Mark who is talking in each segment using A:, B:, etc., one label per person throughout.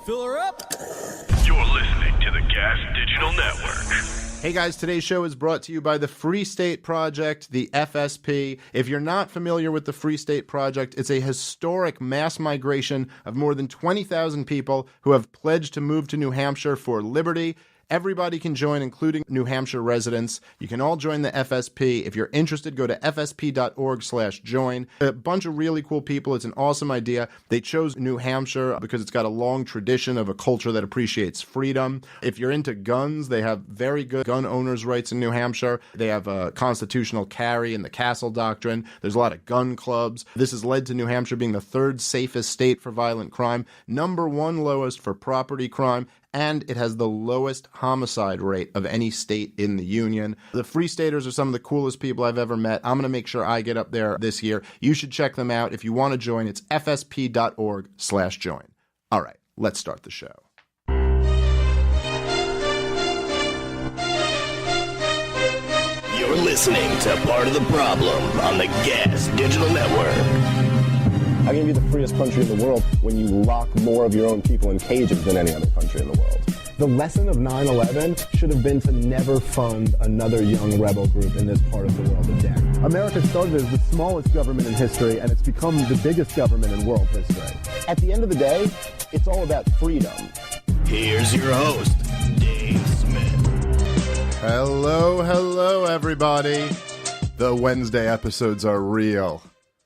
A: Fill her up.
B: You're listening to the Gas Digital Network.
C: Hey guys, today's show is brought to you by the Free State Project, the FSP. If you're not familiar with the Free State Project, it's a historic mass migration of more than 20,000 people who have pledged to move to New Hampshire for liberty. Everybody can join, including New Hampshire residents. You can all join the FSP. If you're interested, go to fsp.org/join. A bunch of really cool people. It's an awesome idea. They chose New Hampshire because it's got a long tradition of a culture that appreciates freedom. If you're into guns, they have very good gun owners' rights in New Hampshire. They have a constitutional carry and the Castle Doctrine. There's a lot of gun clubs. This has led to New Hampshire being the third safest state for violent crime, number one lowest for property crime, and it has the lowest homicide rate of any state in the union. The Free Staters are some of the coolest people I've ever met. I'm going to make sure I get up there this year. You should check them out. If you want to join, it's fsp.org/join. All right, let's start the show.
D: You're listening to Part of the Problem on the Gas Digital Network.
E: How can you be the freest country in the world when you lock more of your own people in cages than any other country in the world? The lesson of 9/11 should have been to never fund another young rebel group in this part of the world again. America started as the smallest government in history, and it's become the biggest government in world history. At the end of the day, it's all about freedom.
D: Here's your host, Dave Smith.
C: Hello, everybody. The Wednesday episodes are real.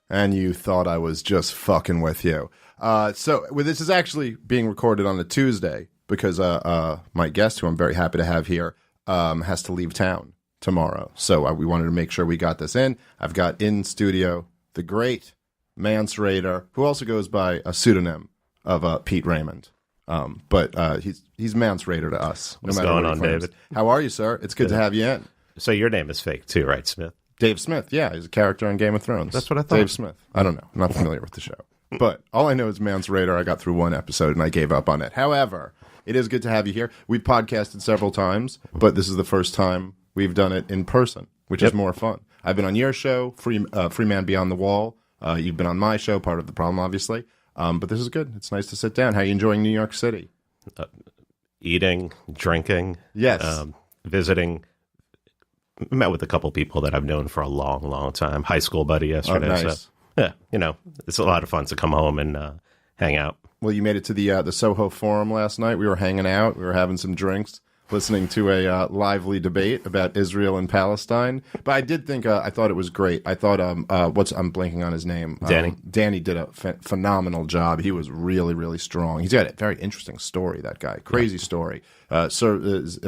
C: And you thought I was just fucking with you. This is actually being recorded on a Tuesday because my guest, who I'm very happy to have here, has to leave town tomorrow. So we wanted to make sure we got this in. I've got in studio the great Mance Raider, who also goes by a pseudonym of Pete Raymond. But he's Mance Raider to us.
F: What's going on, David?
C: How are you, sir? It's good to have you in.
F: So your name is fake too, right, Smith?
C: Dave Smith, yeah, he's a character in Game of Thrones.
F: That's what I thought.
C: Dave Smith. I don't know. I'm not familiar with the show. But all I know is Mance Raider. I got through one episode and I gave up on it. However, it is good to have you here. We've podcasted several times, but this is the first time we've done it in person, which is more fun. I've been on your show, Free Man Beyond the Wall. You've been on my show, Part of the Problem, obviously. But this is good. It's nice to sit down. How are you enjoying New York City?
F: Eating, drinking.
C: Yes.
F: Visiting. Met with a couple people that I've known for a long, long time. High school buddy yesterday.
C: Oh, nice.
F: So, yeah, it's a lot of fun to come home and hang out.
C: Well, you made it to the Soho Forum last night. We were hanging out. We were having some drinks, listening to a lively debate about Israel and Palestine. But I did think, I thought it was great. I thought, I'm blanking on his name.
F: Danny.
C: Danny did a phenomenal job. He was really, really strong. He's got a very interesting story, that guy. Crazy story. A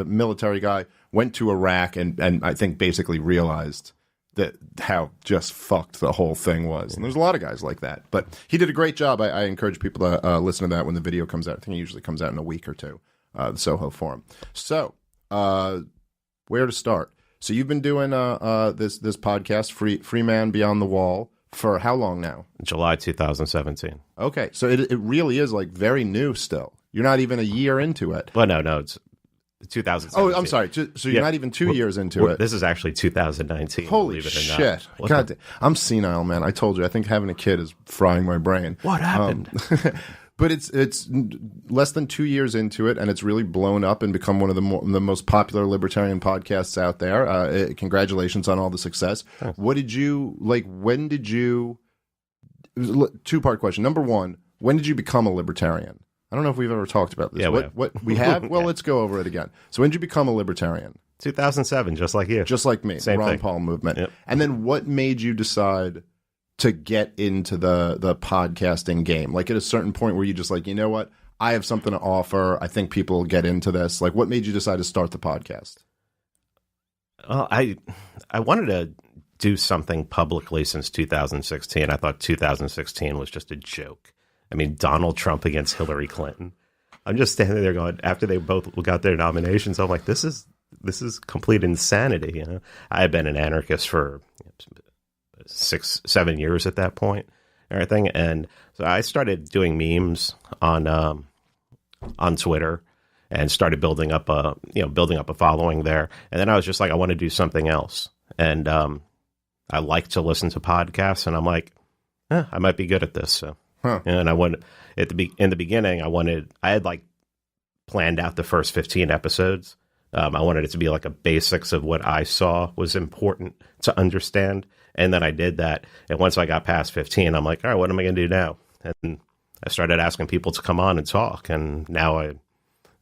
C: military guy. Went to Iraq and I think basically realized that how just fucked the whole thing was. And there's a lot of guys like that. But he did a great job. I encourage people to listen to that when the video comes out. I think it usually comes out in a week or two, the Soho Forum. So where to start? So you've been doing this podcast, Free Man Beyond the Wall, for how long now?
F: July 2017.
C: Okay, so it really is like very new still. You're not even a year into it.
F: Well, no, it's 2017.
C: Oh, I'm sorry. So you're not even 2 years into it.
F: This is actually 2019.
C: Holy shit. God, I'm senile, man. I told you. I think having a kid is frying my brain.
F: What happened?
C: But it's less than 2 years into it, and it's really blown up and become one of the most popular libertarian podcasts out there. Congratulations on all the success.
F: Thanks.
C: What did you, like, when did you, two-part question. Number one, when did you become a libertarian? I don't know if we've ever talked about this.
F: Yeah,
C: what we have? Well,
F: Yeah.
C: Let's go over it again. So when did you become a libertarian?
F: 2007, just like you.
C: Just like me.
F: Same
C: Ron
F: thing.
C: Paul movement.
F: Yep.
C: And then what made you decide to get into the podcasting game? Like at a certain point where you just like, you know what? I have something to offer. I think people will get into this. Like what made you decide to start the podcast?
F: Well, I wanted to do something publicly since 2016. I thought 2016 was just a joke. I mean, Donald Trump against Hillary Clinton. I'm just standing there going, after they both got their nominations, I'm like, this is complete insanity. You know, I had been an anarchist for 6-7 years at that point, and everything, and so I started doing memes on Twitter and started building up a following there. And then I was just like, I want to do something else, and I like to listen to podcasts, and I'm like, I might be good at this. So
C: Huh.
F: And I wanted in the beginning, I had like planned out the first 15 episodes. I wanted it to be like a basics of what I saw was important to understand. And then I did that. And once I got past 15, I'm like, all right, what am I going to do now? And I started asking people to come on and talk. And now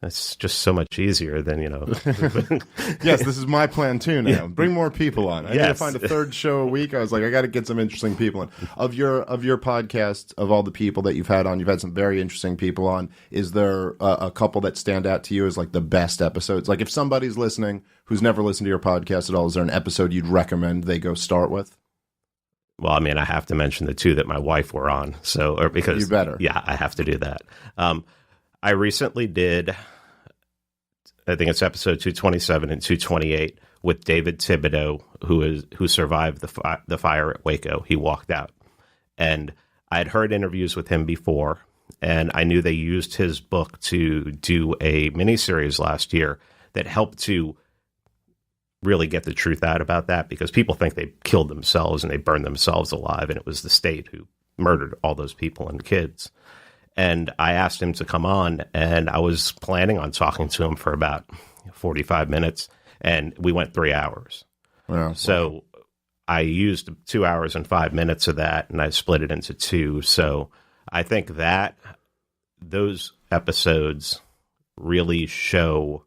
F: it's just so much easier than,
C: Yes, this is my plan too now. Yeah. Bring more people on. I need to find a third show a week. I was like, I got to get some interesting people on. Of your podcast, of all the people that you've had on, you've had some very interesting people on. Is there a couple that stand out to you as like the best episodes? Like if somebody's listening who's never listened to your podcast at all, is there an episode you'd recommend they go start with?
F: Well, I mean, I have to mention the two that my wife were on. Because
C: you better.
F: Yeah, I have to do that. I recently did, I think it's episode 227 and 228 with David Thibodeau, who survived the fire at Waco. He walked out. And I had heard interviews with him before, and I knew they used his book to do a miniseries last year that helped to really get the truth out about that, because people think they killed themselves and they burned themselves alive, and it was the state who murdered all those people and kids. And I asked him to come on, and I was planning on talking to him for about 45 minutes, and we went 3 hours.
C: Wow.
F: So I used 2 hours and 5 minutes of that, and I split it into two. So I think that those episodes really show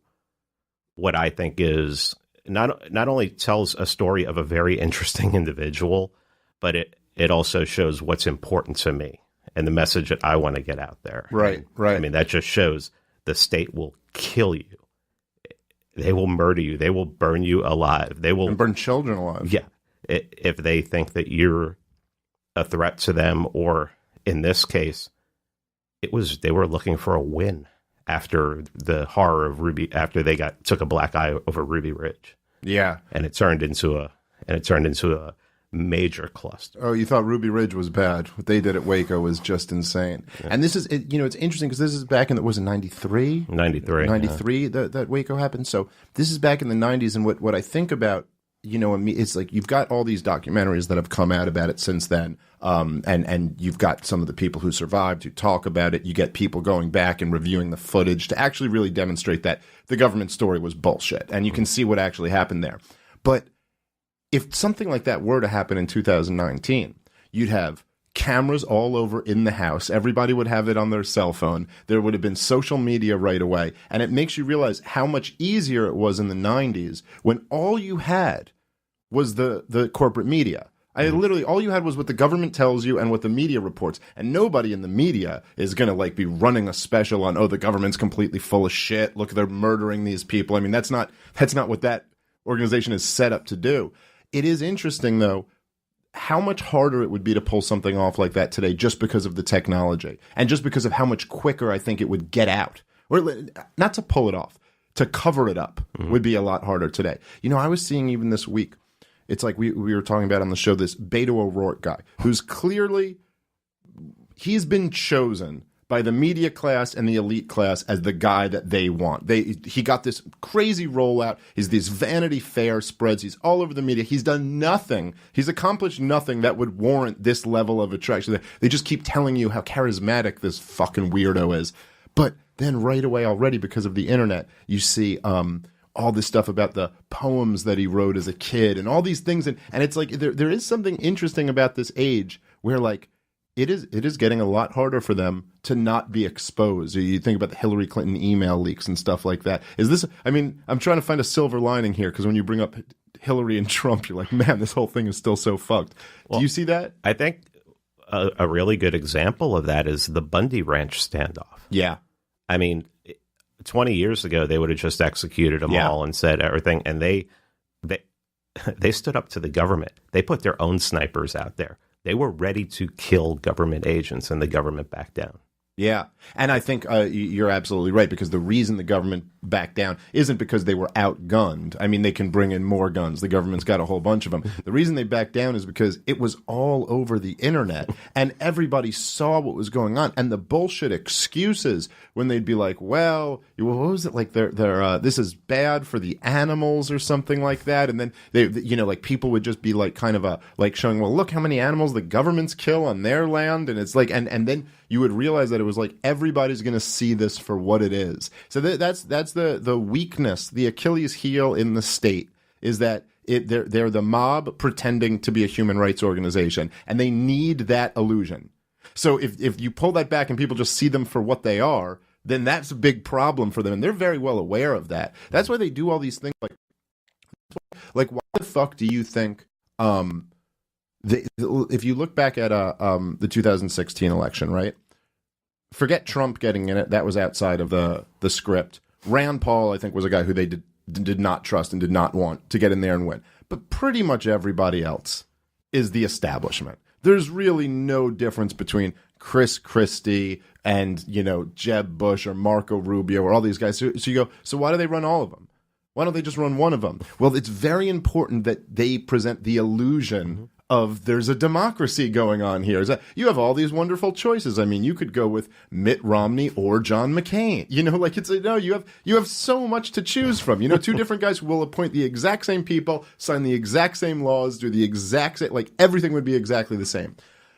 F: what I think is not only tells a story of a very interesting individual, but it also shows what's important to me and the message that I want to get out there.
C: Right.
F: I mean, that just shows the state will kill you. They will murder you. They will burn you alive. They will
C: burn children alive.
F: Yeah. If they think that you're a threat to them, or in this case, they were looking for a win after the horror of Ruby, after they took a black eye over Ruby Ridge.
C: Yeah.
F: And it turned into a major cluster.
C: Oh, you thought Ruby Ridge was bad. What they did at Waco was just insane. Yeah. And this is, it's interesting because this is back in, was it 93? 93 that Waco happened. So this is back in the 90s. And what I think about, it's like you've got all these documentaries that have come out about it since then. And you've got some of the people who survived who talk about it. You get people going back and reviewing the footage to actually really demonstrate that the government story was bullshit. And you can see what actually happened there. But if something like that were to happen in 2019, you'd have cameras all over in the house. Everybody would have it on their cell phone. There would have been social media right away. And it makes you realize how much easier it was in the 90s when all you had was the corporate media. Literally, all you had was what the government tells you and what the media reports. And nobody in the media is going to be running a special on, the government's completely full of shit. Look, they're murdering these people. I mean, that's not what that organization is set up to do. It is interesting, though, how much harder it would be to pull something off like that today just because of the technology and just because of how much quicker I think it would get out. Or not to pull it off, to cover it up would be a lot harder today. I was seeing even this week, it's like we were talking about on the show, this Beto O'Rourke guy who's clearly, he's been chosen by the media class and the elite class as the guy that they want. He got this crazy rollout. He's these Vanity Fair spreads. He's all over the media. He's done nothing. He's accomplished nothing that would warrant this level of attraction. They just keep telling you how charismatic this fucking weirdo is. But then right away already, because of the internet, you see all this stuff about the poems that he wrote as a kid and all these things. And it's like there is something interesting about this age where it is getting a lot harder for them to not be exposed. You think about the Hillary Clinton email leaks and stuff like that. I'm trying to find a silver lining here, because when you bring up Hillary and Trump, you're like, man, this whole thing is still so fucked. Do you see that?
F: I think a really good example of that is the Bundy Ranch standoff.
C: Yeah.
F: 20 years ago, they would have just executed them all and said everything. And they stood up to the government. They put their own snipers out there. They were ready to kill government agents, and the government backed down.
C: Yeah. And I think you're absolutely right, because the reason the government backed down isn't because they were outgunned. I mean, they can bring in more guns. The government's got a whole bunch of them. The reason they backed down is because it was all over the internet and everybody saw what was going on. And the bullshit excuses when they'd be like, well, what was it? Like, this is bad for the animals or something like that. And then like people would just be like kind of like showing, well, look how many animals the governments kill on their land. And it's like, and then you would realize that it was like everybody's going to see this for what it is. So that's the weakness, the Achilles heel in the state, is that they're the mob pretending to be a human rights organization, and they need that illusion. So if you pull that back and people just see them for what they are, then that's a big problem for them, and they're very well aware of that. That's why they do all these things like why the fuck do you think if you look back at the 2016 election, right? Forget Trump getting in it. That was outside of the script. Rand Paul, I think, was a guy who they did not trust and did not want to get in there and win. But pretty much everybody else is the establishment. There's really no difference between Chris Christie and, Jeb Bush or Marco Rubio or all these guys. So you go, so why do they run all of them? Why don't they just run one of them? Well, it's very important that they present the illusion of there's a democracy going on here. You have all these wonderful choices. I mean, you could go with Mitt Romney or John McCain. You have so much to choose from. Two different guys who will appoint the exact same people, sign the exact same laws, do the exact same, like everything would be exactly the same.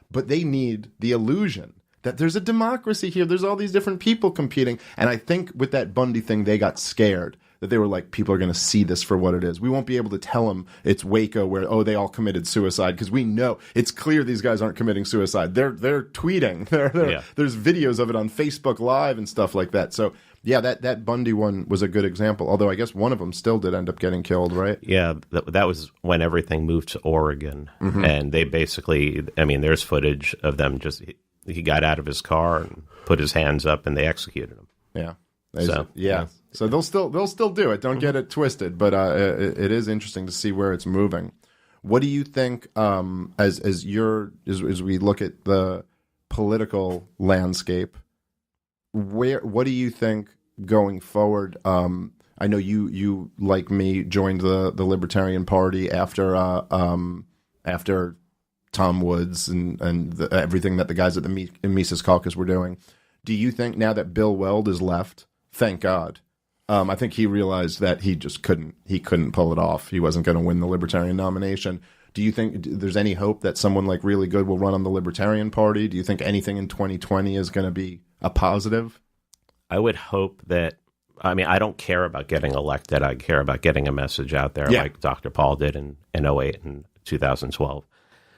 C: But they need the illusion that there's a democracy here. There's all these different people competing. And I think with that Bundy thing, they got scared. That they were like, people are going to see this for what it is. We won't be able to tell them it's Waco where, they all committed suicide, because we know it's clear these guys aren't committing suicide. They're tweeting. There's videos of it on Facebook Live and stuff like that. So, yeah, that Bundy one was a good example, although I guess one of them still did end up getting killed, right?
F: Yeah, that was when everything moved to Oregon. Mm-hmm. And they basically, there's footage of them he got out of his car and put his hands up and they executed him.
C: Yeah. So they'll still do it. Don't get it twisted. But it is interesting to see where it's moving. What do you think? As we look at the political landscape, what do you think going forward? I know you like me joined the Libertarian Party after Tom Woods and everything that the guys at the Mises Caucus were doing. Do you think now that Bill Weld is left? Thank God. I think he realized that he just couldn't pull it off. He wasn't going to win the Libertarian nomination. Do you think there's any hope that someone like really good will run on the Libertarian Party? Do you think anything in 2020 is going to be a positive?
F: I would hope that, I don't care about getting elected. I care about getting a message out there like Dr. Paul did in 2008 and 2012.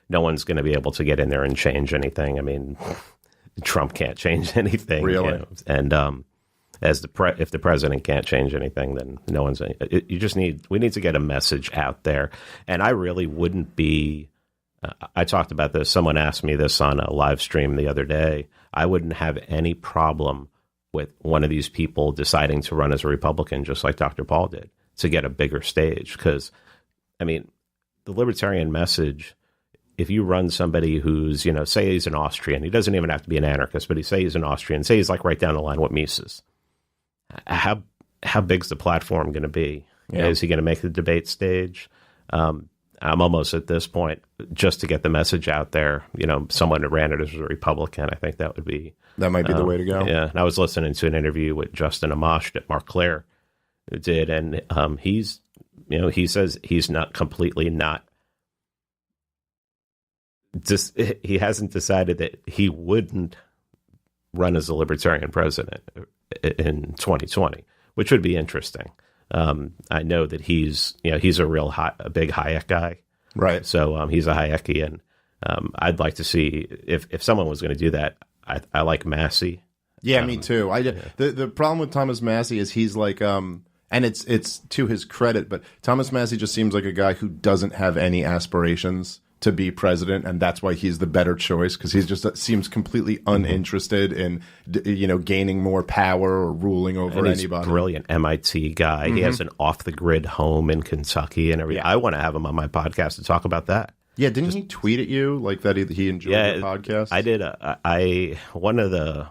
F: No one's going to be able to get in there and change anything. Trump can't change anything.
C: Really?
F: And if the president can't change anything, then no one's. We need to get a message out there. And I really wouldn't be. I talked about this. Someone asked me this on a live stream the other day. I wouldn't have any problem with one of these people deciding to run as a Republican, just like Dr. Paul did, to get a bigger stage. Because, the libertarian message. If you run somebody who's, say he's an Austrian, he doesn't even have to be an anarchist, but say he's an Austrian, say he's like right down the line with Mises. How big's the platform going to be? Yeah. Is he going to make the debate stage? I'm almost at this point, just to get the message out there, someone that ran it as a Republican, I think that
C: might be the way to go.
F: Yeah. And I was listening to an interview with Justin Amash that Mark Claire did, and he says he's not completely not. He hasn't decided that he wouldn't run as a Libertarian president in 2020, which would be interesting. I know that he's a big Hayek guy,
C: right?
F: So he's a Hayekian. I'd like to see if someone was going to do that. I like Massey.
C: Yeah, me too. The problem with Thomas Massey is he's like, and it's to his credit, but Thomas Massey just seems like a guy who doesn't have any aspirations to be president, and that's why he's the better choice, because he just seems completely uninterested in gaining more power or ruling over anybody.
F: Brilliant MIT guy. Mm-hmm. He has an off-the-grid home in Kentucky and everything. Yeah. I want to have him on my podcast to talk about that.
C: Yeah, didn't he tweet at you like that he enjoyed the podcast?
F: I did. One of the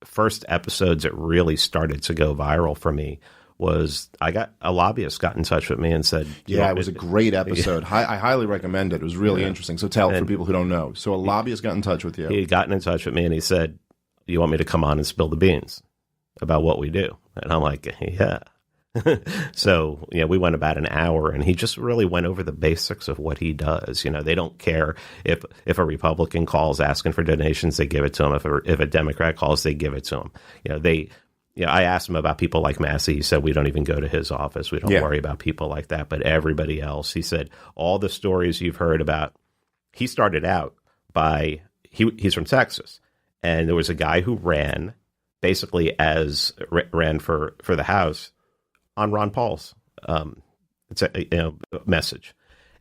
F: first episodes that really started to go viral for me was a lobbyist got in touch with me and said,
C: yeah, it was a great episode. I highly recommend it. It was really interesting. So tell for people who don't know. So a lobbyist got in touch with you.
F: He had gotten in touch with me and he said, you want me to come on and spill the beans about what we do? And I'm like, yeah. So, we went about an hour and he just really went over the basics of what he does. They don't care if a Republican calls asking for donations, they give it to him. If a Democrat calls, they give it to him. I asked him about people like Massey. He said, we don't even go to his office. We don't worry about people like that. But everybody else, he said, all the stories you've heard about, he started out by, he's from Texas. And there was a guy who ran for the House on Ron Paul's message.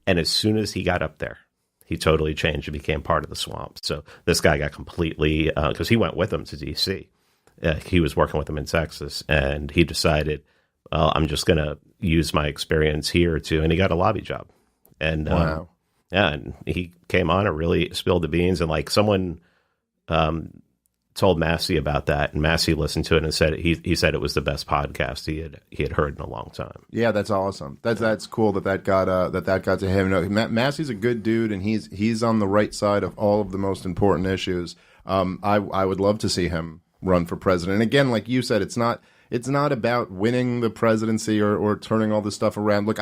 F: And as soon as he got up there, he totally changed and became part of the swamp. So this guy got completely, because he went with him to D.C. He was working with him in Texas, and he decided, I'm just going to use my experience here and he got a lobby job. And
C: wow.
F: And he came on and really spilled the beans, and like someone told Massey about that, and Massey listened to it and said he said it was the best podcast he had heard in a long time. Yeah,
C: that's awesome. That's cool that got to him. No, Massey's a good dude, and he's on the right side of all of the most important issues. I would love to see him run for president. And again, like you said, it's not about winning the presidency or turning all this stuff around. Look,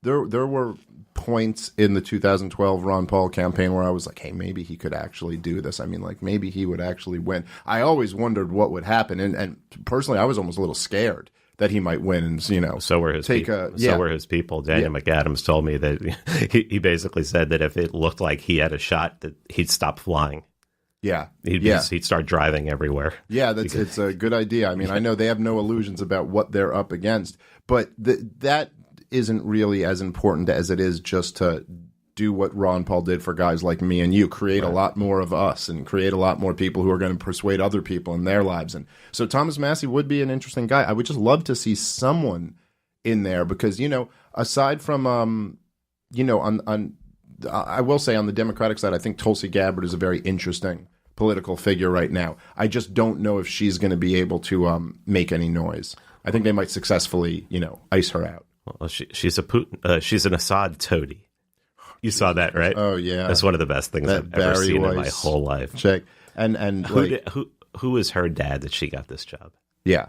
C: there were points in the 2012 Ron Paul campaign where I was like, hey, maybe he could actually do this. I mean, like, maybe he would actually win. I always wondered what would happen. And personally, I was almost a little scared that he might win. And,
F: so were his people. So were his people. Daniel McAdams told me that he basically said that if it looked like he had a shot, that he'd stop flying.
C: Yeah.
F: He'd start driving everywhere.
C: Yeah, it's a good idea. I mean, I know they have no illusions about what they're up against, but that isn't really as important as it is just to do what Ron Paul did for guys like me and you, create a lot more of us and create a lot more people who are going to persuade other people in their lives. And so Thomas Massey would be an interesting guy. I would just love to see someone in there because, aside from, I will say on the Democratic side, I think Tulsi Gabbard is a very interesting political figure right now. I just don't know if she's going to be able to make any noise. I think they might successfully, ice her out.
F: Well, she's a Putin. She's an Assad toady. You saw that, right?
C: Oh yeah,
F: that's one of the best things I've ever seen in my whole life.
C: Check. And
F: who is her dad that she got this job?
C: Yeah.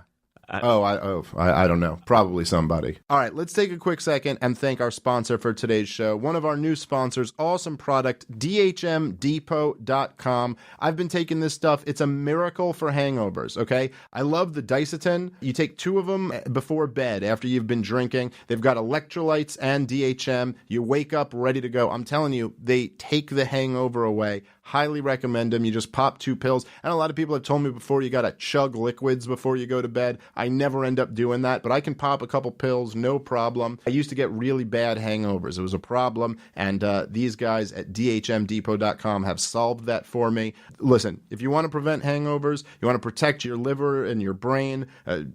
C: I don't know. Probably somebody. All right, let's take a quick second and thank our sponsor for today's show. One of our new sponsors, awesome product, dhmdepot.com. I've been taking this stuff. It's a miracle for hangovers, okay? I love the Dicetin. You take 2 of them before bed after you've been drinking. They've got electrolytes and DHM. You wake up ready to go. I'm telling you, they take the hangover away. Highly recommend them. You just pop 2 pills. And a lot of people have told me before you got to chug liquids before you go to bed. I never end up doing that, but I can pop a couple pills, no problem. I used to get really bad hangovers. It was a problem, and these guys at dhmdepot.com have solved that for me. Listen, if you want to prevent hangovers, you want to protect your liver and your brain,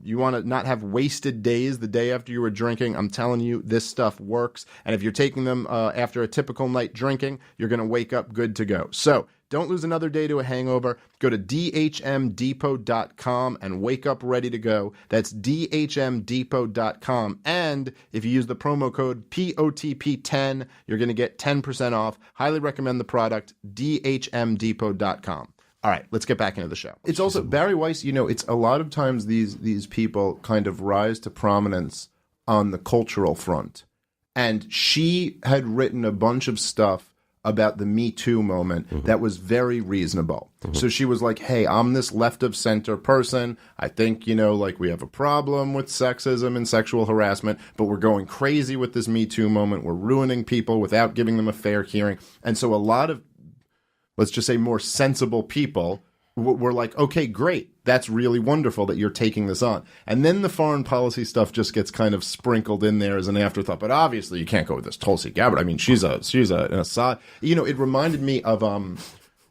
C: you want to not have wasted days the day after you were drinking, I'm telling you, this stuff works. And if you're taking them after a typical night drinking, you're going to wake up good to go. So, don't lose another day to a hangover. Go to dhmdepot.com and wake up ready to go. That's dhmdepot.com. And if you use the promo code POTP10, you're going to get 10% off. Highly recommend the product, dhmdepot.com. All right, let's get back into the show. It's also, Barry Weiss, it's a lot of times these people kind of rise to prominence on the cultural front. And she had written a bunch of stuff about the Me Too moment that was very reasonable. So she was like, hey, I'm this left of center person. I think, we have a problem with sexism and sexual harassment, but we're going crazy with this Me Too moment. We're ruining people without giving them a fair hearing. And so a lot of, let's just say, more sensible people were like, okay, great. That's really wonderful that you're taking this on. And then the foreign policy stuff just gets kind of sprinkled in there as an afterthought. But obviously you can't go with this Tulsi Gabbard. I mean, she's an Assad. It reminded me of,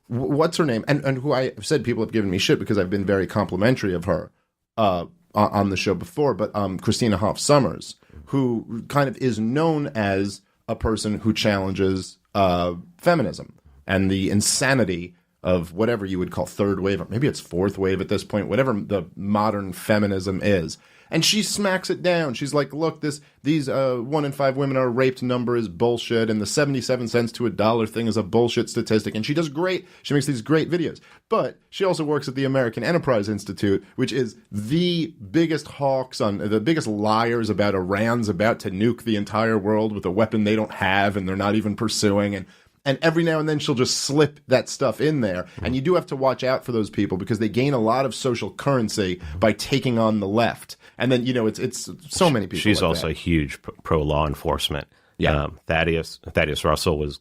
C: what's her name? And who I said people have given me shit because I've been very complimentary of her on the show before. But Christina Hoff Sommers, who kind of is known as a person who challenges feminism and the insanity of whatever you would call third wave, or maybe it's fourth wave at this point, whatever the modern feminism is. And she smacks it down. She's like, look, these 1 in 5 women are raped number is bullshit, and the 77 cents to $1 thing is a bullshit statistic. And she does great. She makes these great videos. But she also works at the American Enterprise Institute, which is the biggest the biggest liars about Iran's about to nuke the entire world with a weapon they don't have and they're not even pursuing. And every now and then she'll just slip that stuff in there. And you do have to watch out for those people because they gain a lot of social currency by taking on the left. And then, it's so many people.
F: She's
C: like
F: also
C: that.
F: huge pro law enforcement.
C: Yeah.
F: Thaddeus Russell was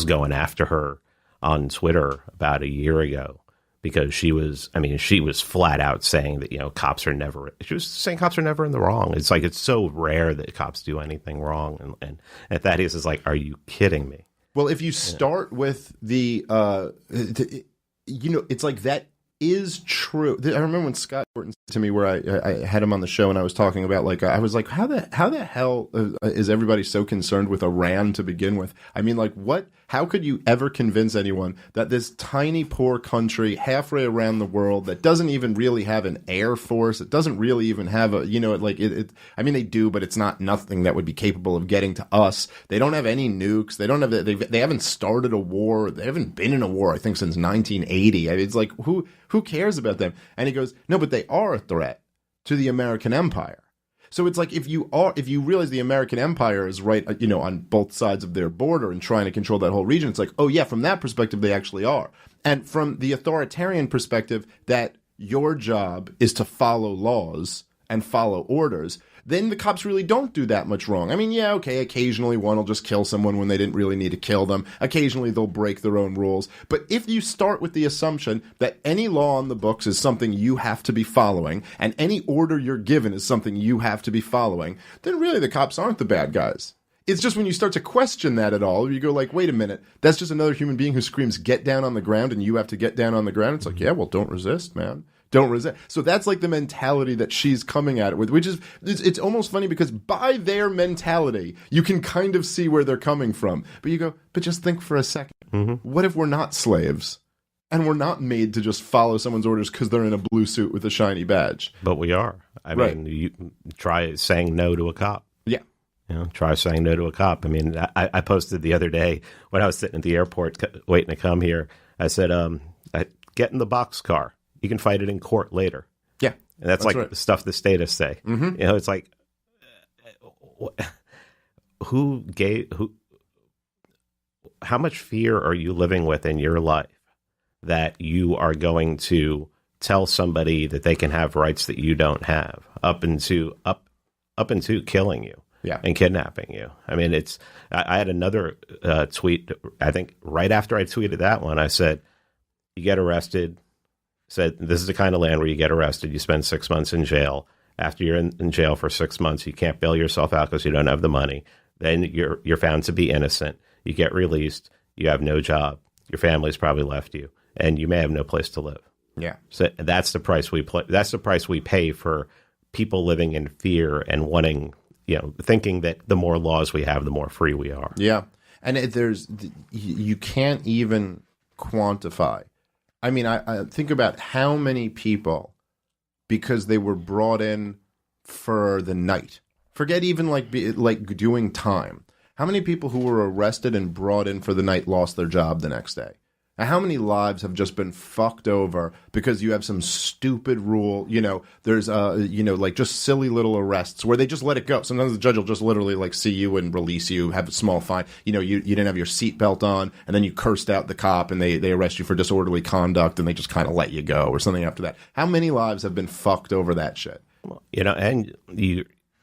F: going after her on Twitter about a year ago because she was flat out saying that, she was saying cops are never in the wrong. It's like, it's so rare that cops do anything wrong. And Thaddeus is like, are you kidding me?
C: Well, if you start with the, it's like that is true. I remember when Scott Horton said to me where I had him on the show and I was talking about I was like, how the hell is everybody so concerned with Iran to begin with? I mean, like, what? How could you ever convince anyone that this tiny, poor country halfway around the world that doesn't even really have an air force, it doesn't really even have I mean, they do, but it's not nothing that would be capable of getting to us. They don't have any nukes. They don't have, they haven't started a war. They haven't been in a war, I think, since 1980. I mean, it's like, who cares about them? And he goes, no, but they are a threat to the American empire. So it's like if you realize the American empire is right, on both sides of their border and trying to control that whole region, it's like, oh yeah, from that perspective, they actually are. And from the authoritarian perspective, that your job is to follow laws and follow orders, then the cops really don't do that much wrong. I mean, yeah, okay, occasionally one will just kill someone when they didn't really need to kill them. Occasionally they'll break their own rules. But if you start with the assumption that any law on the books is something you have to be following, and any order you're given is something you have to be following, then really the cops aren't the bad guys. It's just when you start to question that at all, you go like, wait a minute, that's just another human being who screams, get down on the ground, and you have to get down on the ground. It's like, yeah, well, don't resist, man. Don't resist. So that's like the mentality that she's coming at it with, which is, it's almost funny because by their mentality, you can kind of see where they're coming from. But you go, but just think for a second. Mm-hmm. What if we're not slaves? And we're not made to just follow someone's orders because they're in a blue suit with a shiny badge.
F: But we are. I mean, you try saying no to a cop.
C: Yeah.
F: Try saying no to a cop. I mean, I posted the other day when I was sitting at the airport waiting to come here. I said, get in the boxcar. You can fight it in court later. Yeah. And that's like right. The stuff the statists say. Mm-hmm. It's like, how much fear are you living with in your life that you are going to tell somebody that they can have rights that you don't have up into killing you? Yeah. And kidnapping you. I mean, I had another tweet, I think right after I tweeted that one, I said, you get arrested, said this is the kind of land where you get arrested, you spend 6 months in jail. After you're in jail for 6 months, you can't bail yourself out because you don't have the money. Then you're found to be innocent. You get released. You have no job. Your family's probably left you, and you may have no place to live. Yeah. So that's the price that's the price we pay for people living in fear and wanting, thinking that the more laws we have, the more free we are.
C: Yeah. And you can't even quantify. I mean, I think about how many people, because they were brought in for the night, forget even like doing time. How many people who were arrested and brought in for the night lost their job the next day? And how many lives have just been fucked over because you have some stupid rule? There's just silly little arrests where they just let it go. Sometimes the judge will just literally see you and release you, have a small fine. You didn't have your seatbelt on, and then you cursed out the cop, and they arrest you for disorderly conduct, and they just kind of let you go or something after that. How many lives have been fucked over that shit?
F: And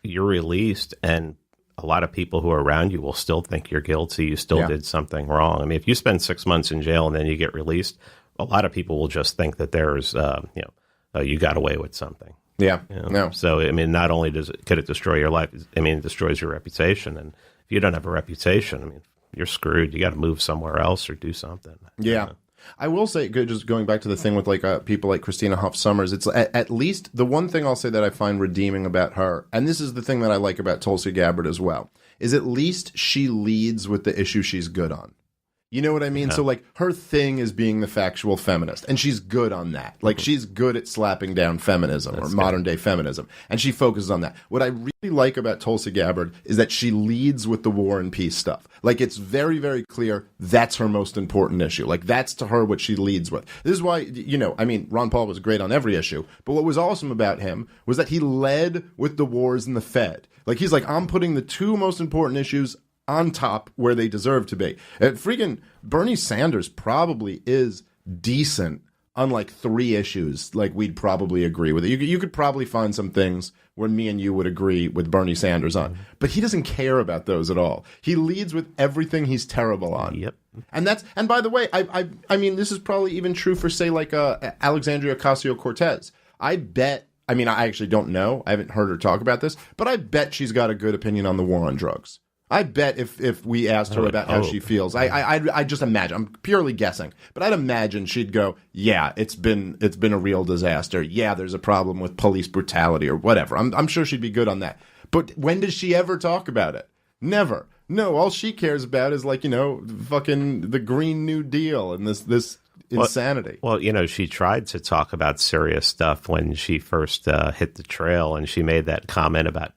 F: you're released, and a lot of people who are around you will still think you're guilty. You still did something wrong. I mean, if you spend 6 months in jail and then you get released, a lot of people will just think that there's, you got away with something.
C: Yeah. No.
F: So, I mean, not only could it destroy your life, I mean, it destroys your reputation. And if you don't have a reputation, I mean, you're screwed. You got to move somewhere else or do something.
C: Yeah. I will say, just going back to the thing with people like Christina Hoff Sommers, it's at least the one thing I'll say that I find redeeming about her, and this is the thing that I like about Tulsi Gabbard as well, is at least she leads with the issue she's good on. You know what I mean?
F: Yeah.
C: So, like, her thing is being the factual feminist, and she's good on that. Like, she's good at slapping down feminism or modern-day feminism, and she focuses on that. What I really like about Tulsi Gabbard is that she leads with the war and peace stuff. Like, it's very, very clear that's her most important issue. Like, that's to her what she leads with. This is why, you know, I mean, Ron Paul was great on every issue, but what was awesome about him was that he led with the wars and the Fed. Like, he's like, I'm putting the two most important issues on top where they deserve to be. Freaking Bernie Sanders probably is decent on like 3 issues. Like, we'd probably agree with it. You could probably find some things where me and you would agree with Bernie Sanders on, but he doesn't care about those at all. He leads with everything he's terrible on.
F: Yep.
C: And by the way, I mean, this is probably even true for, say, like Alexandria Ocasio-Cortez. I bet, I mean, I actually don't know. I haven't heard her talk about this, but I bet she's got a good opinion on the war on drugs. I bet if we asked her about how she feels, I just imagine, I'm purely guessing, but I'd imagine she'd go, yeah, it's been a real disaster. Yeah, there's a problem with police brutality or whatever. I'm sure she'd be good on that. But when does she ever talk about it? Never. No, all she cares about is, like, you know, fucking the Green New Deal and this insanity.
F: Well, you know, she tried to talk about serious stuff when she first hit the trail, and she made that comment about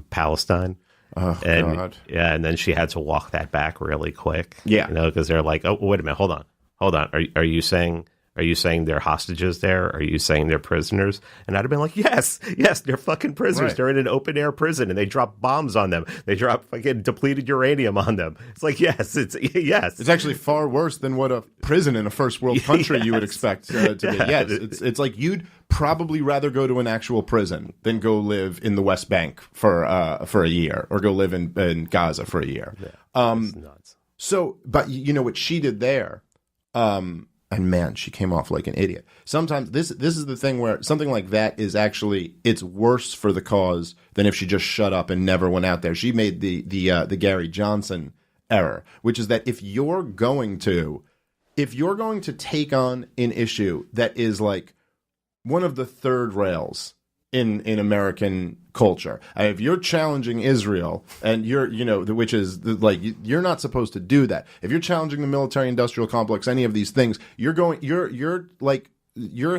F: Palestine.
C: Oh,
F: and,
C: God.
F: Yeah, and then she had to walk that back really quick.
C: Yeah.
F: You know, because they're like, oh, wait a minute, hold on. Are you saying they're hostages there? Are you saying they're prisoners? And I'd have been like, yes, they're fucking prisoners.
C: Right.
F: They're in an open air prison, and they drop bombs on them. They drop fucking depleted uranium on them. It's like, yes.
C: It's actually far worse than what a prison in a first world country you would expect to be. Yes, it's like you'd probably rather go to an actual prison than go live in the West Bank for a year, or go live in Gaza for a year.
F: Yeah, it's nuts.
C: So, but you know what she did there? And man, she came off like an idiot. Sometimes this is the thing where something like that is actually, it's worse for the cause than if she just shut up and never went out there. She made the Gary Johnson error, which is that if you're going to take on an issue that is like one of the third rails in American culture, if you're challenging Israel, and you're not supposed to do that. If you're challenging the military-industrial complex, any of these things, you're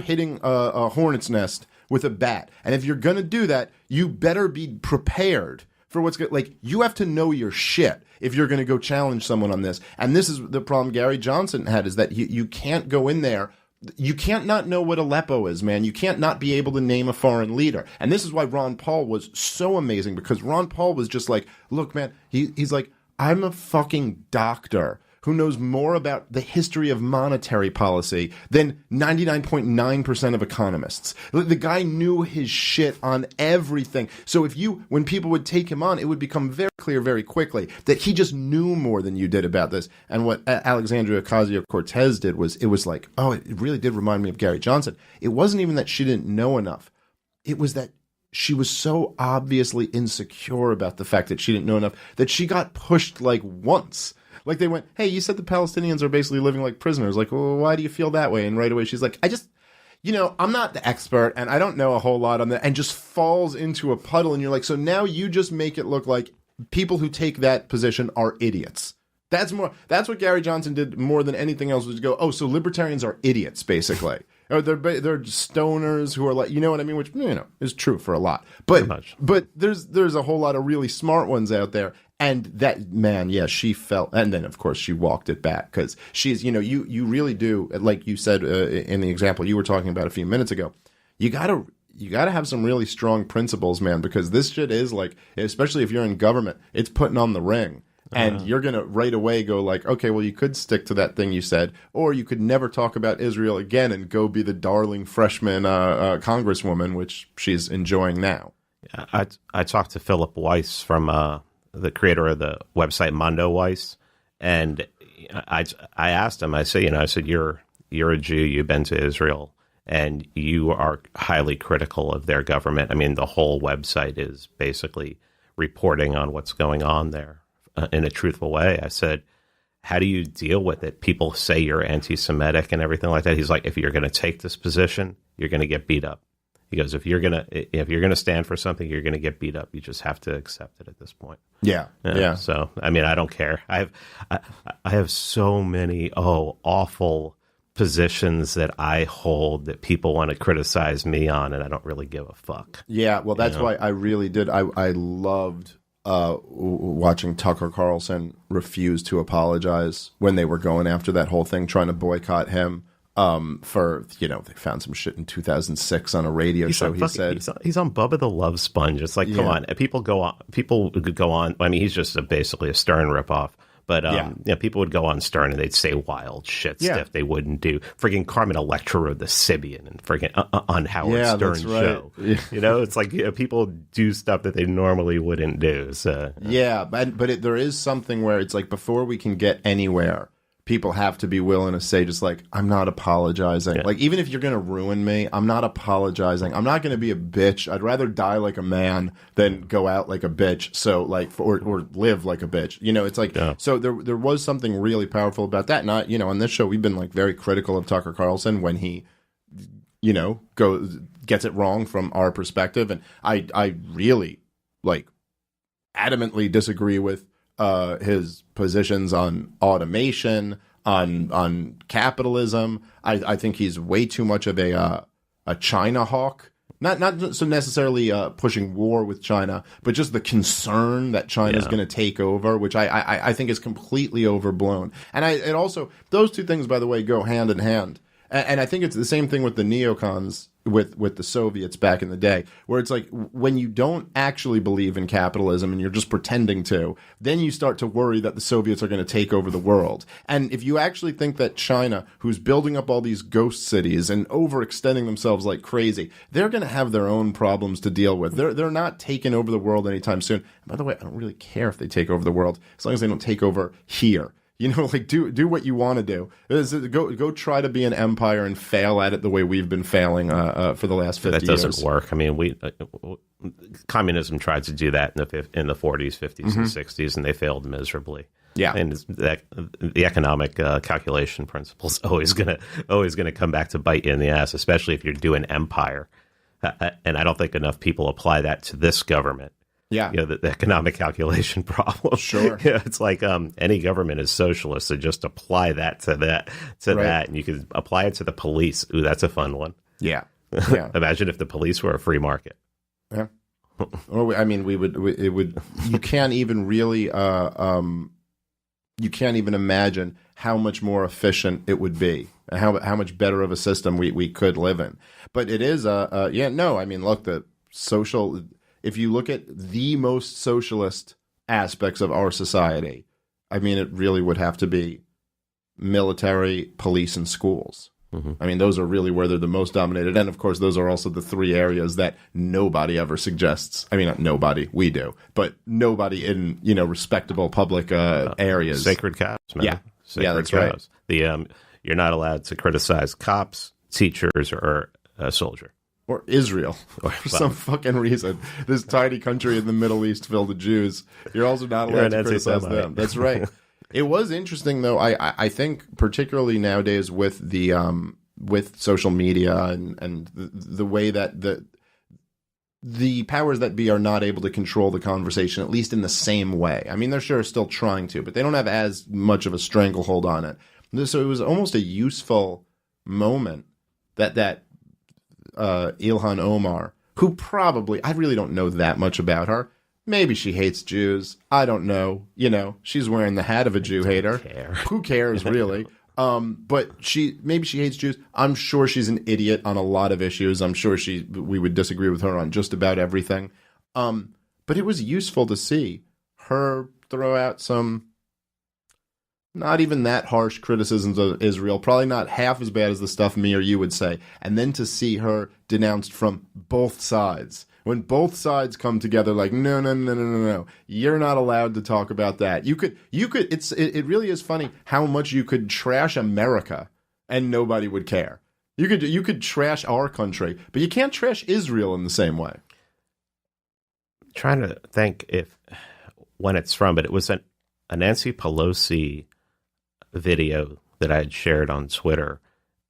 C: hitting a hornet's nest with a bat. And if you're gonna do that, you better be prepared for what's good. Like, you have to know your shit if you're gonna go challenge someone on this. And this is the problem Gary Johnson had, is that you can't go in there. You can't not know what Aleppo is, man. You can't not be able to name a foreign leader. And this is why Ron Paul was so amazing, because Ron Paul was just like, look, man, he's like, I'm a fucking doctor who knows more about the history of monetary policy than 99.9% of economists. The guy knew his shit on everything. So when people would take him on, it would become very clear very quickly that he just knew more than you did about this. And what Alexandria Ocasio-Cortez did was, it was like, oh, it really did remind me of Gary Johnson. It wasn't even that she didn't know enough. It was that she was so obviously insecure about the fact that she didn't know enough that she got pushed like once. Like, they went, hey, you said the Palestinians are basically living like prisoners. Like, well, why do you feel that way? And right away she's like, I'm not the expert, and I don't know a whole lot on that, and just falls into a puddle. And you're like, so now you just make it look like people who take that position are idiots. That's what Gary Johnson did more than anything else, was go, oh, so libertarians are idiots, basically. Or they're stoners who are like, you know what I mean? Which, you know, is true for a lot. But there's a whole lot of really smart ones out there. And that, man, yeah, she felt, and then of course she walked it back, because she's, you know, you really do, like you said in the example you were talking about a few minutes ago, you gotta have some really strong principles, man, because this shit is like, especially if you're in government, it's putting on the ring. And you're going to right away go like, okay, well, you could stick to that thing you said, or you could never talk about Israel again and go be the darling freshman congresswoman, which she's enjoying now.
F: Yeah, I talked to Philip Weiss from the creator of the website Mondo Weiss, and I asked him, I said, you're a Jew, you've been to Israel, and you are highly critical of their government. I mean, the whole website is basically reporting on what's going on there in a truthful way. I said, how do you deal with it? People say you're anti-Semitic and everything like that. He's like, if you're going to take this position, you're going to get beat up. He goes, if you're gonna stand for something, you're gonna get beat up. You just have to accept it at this point.
C: Yeah.
F: So I mean, I don't care. I have so many awful positions that I hold that people want to criticize me on, and I don't really give a fuck.
C: Yeah, well, that's why I really did. I loved watching Tucker Carlson refuse to apologize when they were going after that whole thing, trying to boycott him. For they found some shit in 2006 on a radio show. He's on
F: Bubba the Love Sponge. It's like, come on, people would go on. I mean, he's just basically a Stern ripoff. But people would go on Stern and they'd say wild shit stuff they wouldn't do. Friggin' Carmen Electra rode the Sibian and friggin' on Howard Stern's show. Yeah. It's like people do stuff that they normally wouldn't do. So
C: but there is something where it's like before we can get anywhere, people have to be willing to say just like, I'm not apologizing. Like, even if you're going to ruin me, I'm not apologizing. I'm not going to be a bitch. I'd rather die like a man than go out like a bitch. So like, or live like a bitch. It's like, so there was something really powerful about that. Not, on this show, we've been like very critical of Tucker Carlson when he, gets it wrong from our perspective. And I really like adamantly disagree with his positions on automation, on capitalism. I think he's way too much of a China hawk. Not so necessarily pushing war with China, but just the concern that China is going to take over, which I think is completely overblown. And it also, those two things, by the way, go hand in hand. And I think it's the same thing with the neocons with the Soviets back in the day, where it's like when you don't actually believe in capitalism and you're just pretending to, then you start to worry that the Soviets are going to take over the world. And if you actually think that China, who's building up all these ghost cities and overextending themselves like crazy, they're going to have their own problems to deal with. They're not taking over the world anytime soon. And by the way, I don't really care if they take over the world as long as they don't take over here. Like do what you want to do. Go try to be an empire and fail at it the way we've been failing for the last 50 years. That doesn't
F: work. I mean, communism tried to do that in the 40s, 50s, and 60s, and they failed miserably. Yeah, and the economic calculation principle is always gonna come back to bite you in the ass, especially if you're doing empire. And I don't think enough people apply that to this government. Yeah, the economic calculation problem. Sure, it's like any government is socialist, so just apply that to that and you can apply it to the police. Ooh, that's a fun one. Yeah. Imagine if the police were a free market.
C: Yeah. Well, I mean, it would. You can't even really. You can't even imagine how much more efficient it would be, and how much better of a system we could live in. But it is no. I mean, look, the social. If you look at the most socialist aspects of our society, I mean, it really would have to be military, police, and schools. Mm-hmm. I mean, those are really where they're the most dominated. And, of course, those are also the three areas that nobody ever suggests. I mean, not nobody, we do. But nobody in, respectable public areas.
F: Sacred cows, man.
C: Yeah.
F: Sacred
C: that's
F: cows.
C: Right.
F: You're not allowed to criticize cops, teachers, or a soldier.
C: Or Israel, for some fucking reason. This tiny country in the Middle East filled with Jews. You're also not allowed to criticize them. That's right. It was interesting, though. I think particularly nowadays with the with social media and the way that the powers that be are not able to control the conversation, at least in the same way. I mean, they're sure still trying to, but they don't have as much of a stranglehold on it. So it was almost a useful moment that Ilhan Omar, who probably, I really don't know that much about her. Maybe she hates Jews. I don't know. She's wearing the hat of a Jew hater. Who cares, really? But maybe she hates Jews. I'm sure she's an idiot on a lot of issues. I'm sure we would disagree with her on just about everything. But it was useful to see her throw out some not even that harsh criticisms of Israel, probably not half as bad as the stuff me or you would say, and then to see her denounced from both sides. When both sides come together like, no, you're not allowed to talk about that. It really is funny how much you could trash America and nobody would care. You could trash our country, but you can't trash Israel in the same way.
F: I'm trying to think when it's from, but it was a Nancy Pelosi video that I had shared on Twitter,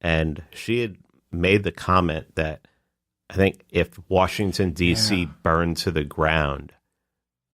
F: and she had made the comment that I think if Washington, D.C. burned to the ground,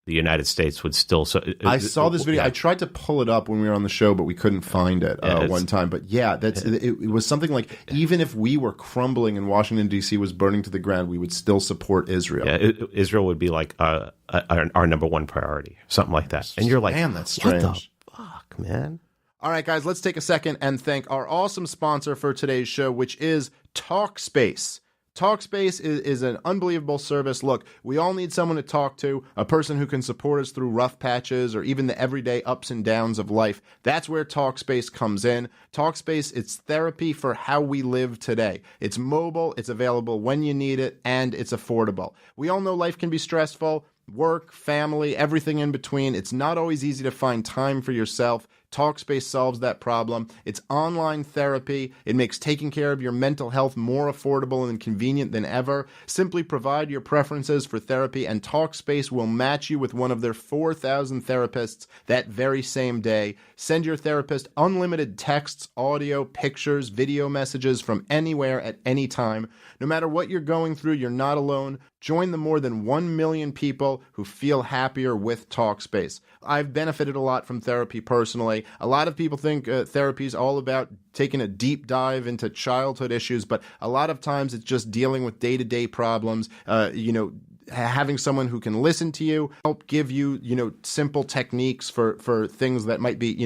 F: the United States would still...
C: I saw this video. I tried to pull it up when we were on the show, but we couldn't find it one time. But it was something like, even if we were crumbling and Washington, D.C. was burning to the ground, we would still support Israel.
F: Yeah, Israel would be like our number one priority, something like that. And you're like,
C: man, that's strange.
F: What the fuck, man?
C: All right, guys, let's take a second and thank our awesome sponsor for today's show, which is TalkSpace. TalkSpace is an unbelievable service. Look, we all need someone to talk to, a person who can support us through rough patches or even the everyday ups and downs of life. That's where TalkSpace comes in. TalkSpace, it's therapy for how we live today. It's mobile, it's available when you need it, and it's affordable. We all know life can be stressful. Work, family, everything in between. It's not always easy to find time for yourself. TalkSpace solves that problem. It's online therapy. It makes taking care of your mental health more affordable and convenient than ever. Simply provide your preferences for therapy, and TalkSpace will match you with one of their 4,000 therapists that very same day. Send your therapist unlimited texts, audio, pictures, video messages from anywhere at any time. No matter what you're going through, you're not alone. Join the more than 1 million people who feel happier with TalkSpace. I've benefited a lot from therapy personally. A lot of people think therapy is all about taking a deep dive into childhood issues, but a lot of times it's just dealing with day-to-day problems, having someone who can listen to you, help give you, simple techniques for things that might be,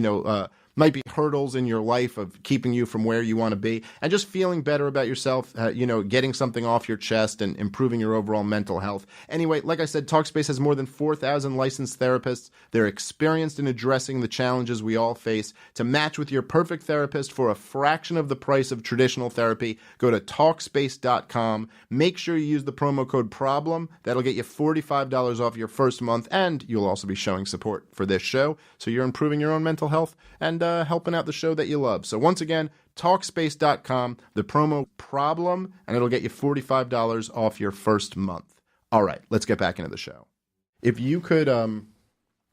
C: might be hurdles in your life of keeping you from where you want to be, and just feeling better about yourself, getting something off your chest and improving your overall mental health. Anyway, like I said, TalkSpace has more than 4,000 licensed therapists. They're experienced in addressing the challenges we all face. To match with your perfect therapist for a fraction of the price of traditional therapy, go to TalkSpace.com. Make sure you use the promo code PROBLEM. That'll get you $45 off your first month, and you'll also be showing support for this show, so you're improving your own mental health and helping out the show that you love. So once again, TalkSpace.com, the promo PROBLEM, and it'll get you $45 off your first month. All right, let's get back into the show. If you could,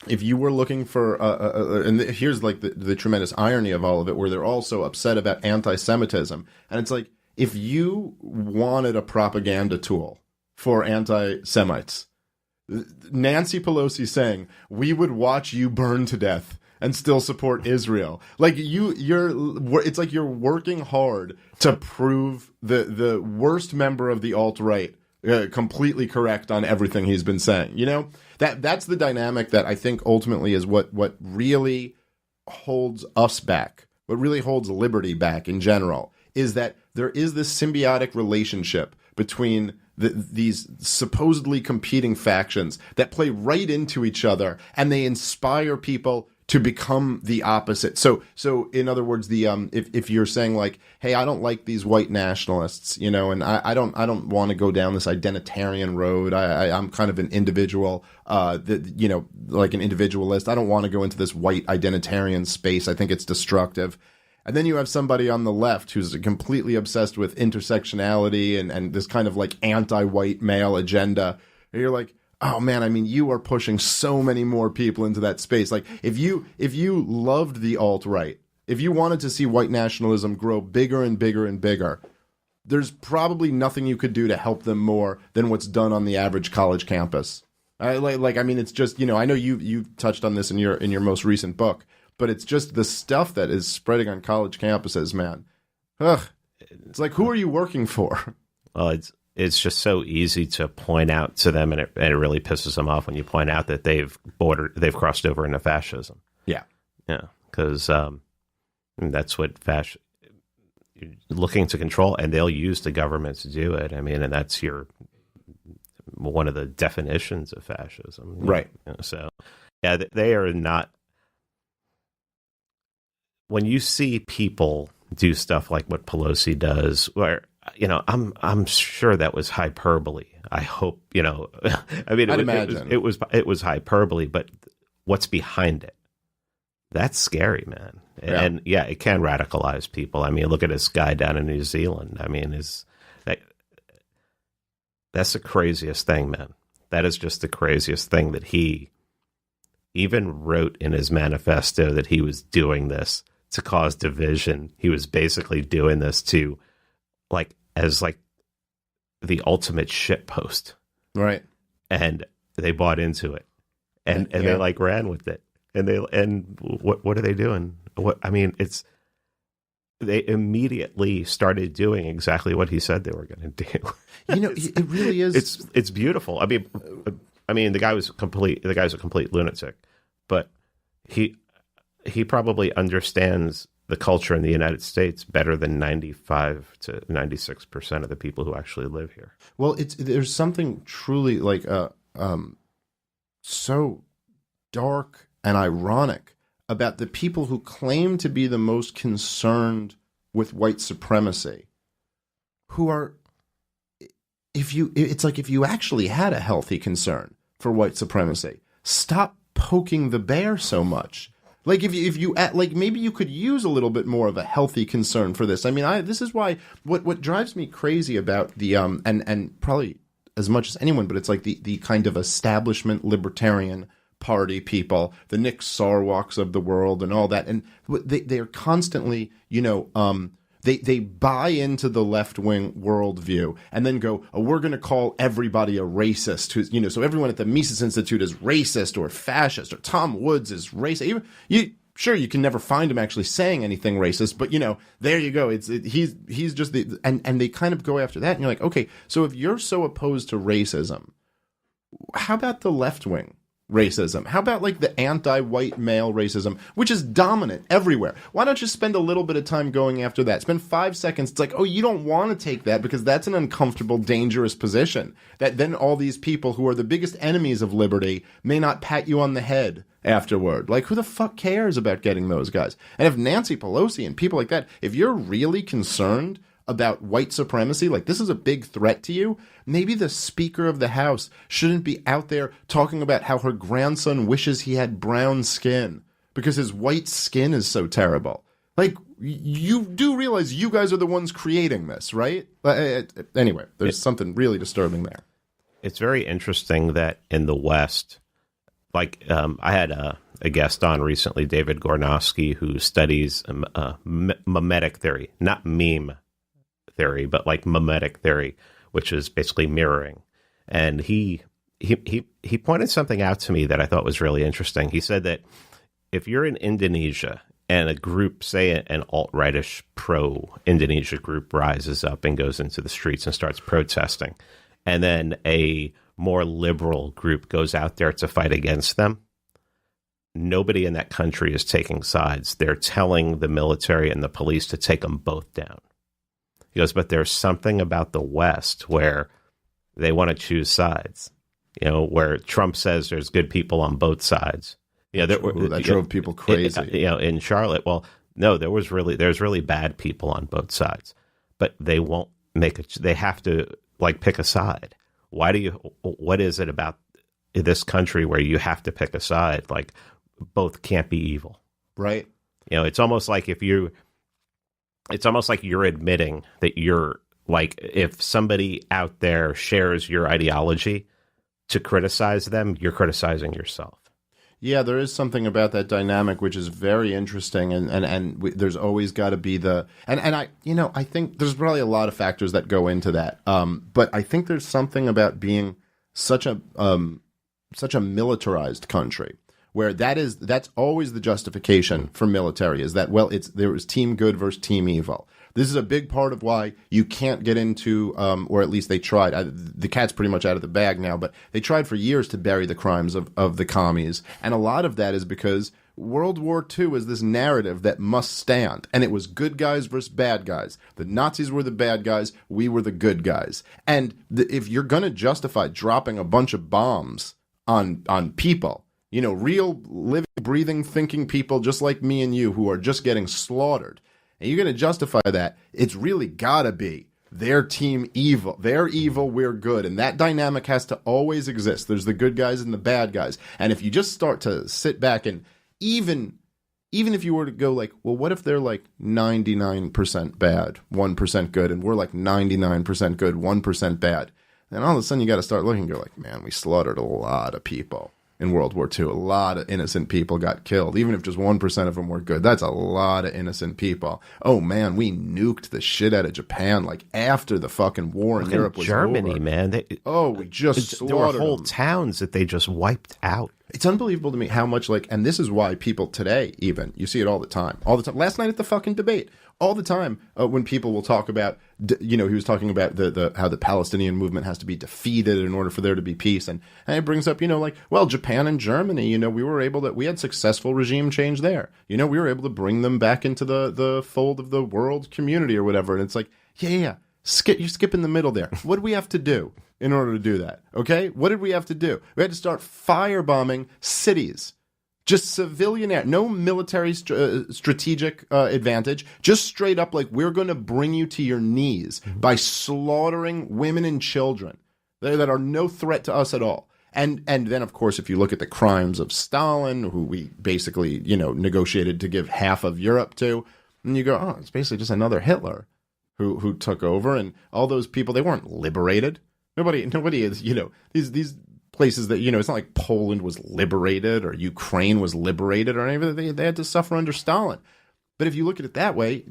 C: if you were looking for, and here's like the tremendous irony of all of it, where they're also upset about anti-Semitism. And it's like, if you wanted a propaganda tool for anti-Semites, Nancy Pelosi saying, we would watch you burn to death and still support Israel. Like it's like you're working hard to prove the worst member of the alt-right completely correct on everything he's been saying. That's the dynamic that I think ultimately is what really holds us back, what really holds liberty back in general, is that there is this symbiotic relationship between these supposedly competing factions that play right into each other, and they inspire people to become the opposite. So in other words, the if you're saying like, hey, I don't like these white nationalists, and I don't want to go down this identitarian road. I'm kind of an individual, like an individualist. I don't want to go into this white identitarian space. I think it's destructive. And then you have somebody on the left who's completely obsessed with intersectionality and this kind of like anti-white male agenda. And you're like, oh man, I mean, you are pushing so many more people into that space. Like if you loved the alt-right, if you wanted to see white nationalism grow bigger and bigger and bigger, there's probably nothing you could do to help them more than what's done on the average college campus. It's just, I know you've touched on this in your most recent book, but it's just the stuff that is spreading on college campuses, man. Ugh. It's like, who are you working for?
F: Well, it's just so easy to point out to them, and it really pisses them off when you point out that they've crossed over into fascism.
C: Yeah.
F: Yeah, because that's what looking to control, and they'll use the government to do it. I mean, and that's one of the definitions of fascism.
C: Right.
F: So, yeah, they are not. When you see people do stuff like what Pelosi does, where I'm sure that was hyperbole. I hope I mean, it was hyperbole, but what's behind it? That's scary, man.
C: Yeah.
F: And yeah, it can radicalize people. I mean, look at this guy down in New Zealand. I mean, that's the craziest thing, man. That is just the craziest thing, that he even wrote in his manifesto that he was doing this to cause division. He was basically doing this to as the ultimate shit post.
C: Right.
F: And they bought into it. And they like ran with it. And what are they doing? They immediately started doing exactly what he said they were going to do.
C: It really is.
F: It's beautiful. I mean, the guy was a complete lunatic, but he probably understands the culture in the United States better than 95 to 96% of the people who actually live here.
C: Well, there's something truly like so dark and ironic about the people who claim to be the most concerned with white supremacy, who are, it's like if you actually had a healthy concern for white supremacy, stop poking the bear so much. Like if you like maybe you could use a little bit more of a healthy concern for this. I mean, this is why what drives me crazy about the and probably as much as anyone, but it's like the kind of establishment libertarian party people, the Nick Sarwarks of the world and all that. And they are constantly, they buy into the left-wing worldview and then go, oh, we're going to call everybody a racist. So everyone at the Mises Institute is racist or fascist, or Tom Woods is racist. Sure, you can never find him actually saying anything racist, but there you go. He's just and they kind of go after that. And you're like, okay, so if you're so opposed to racism, how about the left wing racism? How about like the anti-white male racism, which is dominant everywhere? Why don't you spend a little bit of time going after that? Spend 5 seconds. It's like, oh, you don't want to take that because that's an uncomfortable, dangerous position. That then all these people who are the biggest enemies of liberty may not pat you on the head afterward. Like, who the fuck cares about getting those guys? And if Nancy Pelosi and people like that, if you're really concerned about white supremacy, like this is a big threat to you, maybe the Speaker of the House shouldn't be out there talking about how her grandson wishes he had brown skin because his white skin is so terrible. Like, you do realize you guys are the ones creating this, right? Anyway, there's something really disturbing there.
F: It's very interesting that in the West, like I had a guest on recently, David Gornowski, who studies mimetic theory, not meme theory, but like mimetic theory, which is basically mirroring. And he pointed something out to me that I thought was really interesting. He said that if you're in Indonesia and a group, say an alt-rightish pro-Indonesia group, rises up and goes into the streets and starts protesting, and then a more liberal group goes out there to fight against them, nobody in that country is taking sides. They're telling the military and the police to take them both down. He goes, but there's something about the West where they want to choose sides, where Trump says there's good people on both sides.
C: That drove people crazy.
F: In Charlotte, well, no, there's really bad people on both sides, but they won't they have to like pick a side. What is it about this country where you have to pick a side? Like both can't be evil.
C: Right.
F: It's almost like you're admitting that you're like, if somebody out there shares your ideology, to criticize them, you're criticizing yourself.
C: Yeah, there is something about that dynamic which is very interesting, and there's always got to be I think there's probably a lot of factors that go into that. But I think there's something about being such a militarized country where that's always the justification for military is that, well, there was team good versus team evil. This is a big part of why you can't get into, or at least they tried. The cat's pretty much out of the bag now, but they tried for years to bury the crimes of the commies. And a lot of that is because World War II is this narrative that must stand. And it was good guys versus bad guys. The Nazis were the bad guys. We were the good guys. And if you're going to justify dropping a bunch of bombs on people, real living, breathing, thinking people just like me and you who are just getting slaughtered, and you're going to justify that, it's really got to be their team evil. They're evil, we're good. And that dynamic has to always exist. There's the good guys and the bad guys. And if you just start to sit back and even if you were to go like, well, what if they're like 99% bad, 1% good, and we're like 99% good, 1% bad? Then all of a sudden you got to start looking and go like, man, we slaughtered a lot of people. in World War II. A lot of innocent people got killed. Even if just 1% of them were good, that's a lot of innocent people. Oh, man, we nuked the shit out of Japan, like, after the fucking war in Europe was
F: Germany,
C: over.
F: man.
C: We just slaughtered
F: there were whole
C: them.
F: towns that they just wiped out.
C: It's unbelievable to me how much, like, and this is why people today, even, you see it all the time. Last night at the fucking debate, all the time, when people will talk about, he was talking about how the Palestinian movement has to be defeated in order for there to be peace. And it brings up, Japan and Germany, we had successful regime change there. We were able to bring them back into the fold of the world community or whatever. And it's like, you're skipping the middle there. What do we have to do in order to do that? Okay? What did we have to do? We had to start firebombing cities. Just civilian air, no military strategic advantage. Just straight up, like, we're going to bring you to your knees by slaughtering women and children that are no threat to us at all. And then, of course, if you look at the crimes of Stalin, who we basically, negotiated to give half of Europe to, and you go, oh, it's basically just another Hitler who took over. And all those people, they weren't liberated. Nobody is, these places that, it's not like Poland was liberated or Ukraine was liberated or anything. They had to suffer under Stalin. But if you look at it that way,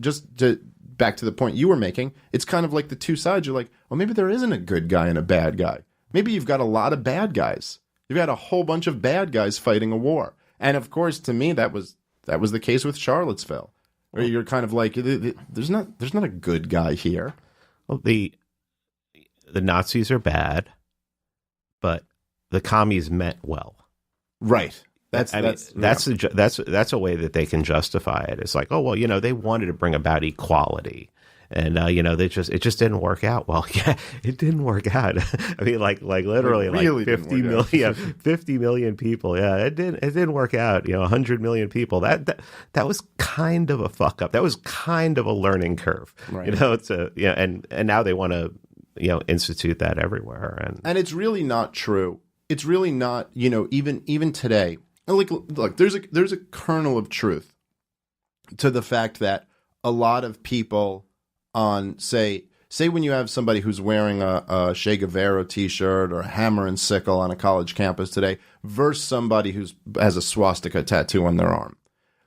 C: back to the point you were making, it's kind of like the two sides. You're like, well, maybe there isn't a good guy and a bad guy. Maybe you've got a lot of bad guys. You've got a whole bunch of bad guys fighting a war. And of course, to me, that was the case with Charlottesville, where you're kind of like, there's not a good guy here.
F: Well, the Nazis are bad, but the commies meant well.
C: Right.
F: That's a way that they can justify it. It's like, oh, well, they wanted to bring about equality. And, it just didn't work out. Well, yeah, it didn't work out. I mean, like literally
C: really
F: like 50 million people. Yeah, it didn't work out. 100 million people. That was kind of a fuck up. That was kind of a learning curve,
C: right.
F: And now they want to, institute that everywhere. And
C: it's really not true. It's really not, even today. Like, look, there's a kernel of truth to the fact that a lot of people on, say when you have somebody who's wearing a Che Guevara t-shirt or a hammer and sickle on a college campus today versus somebody who has a swastika tattoo on their arm.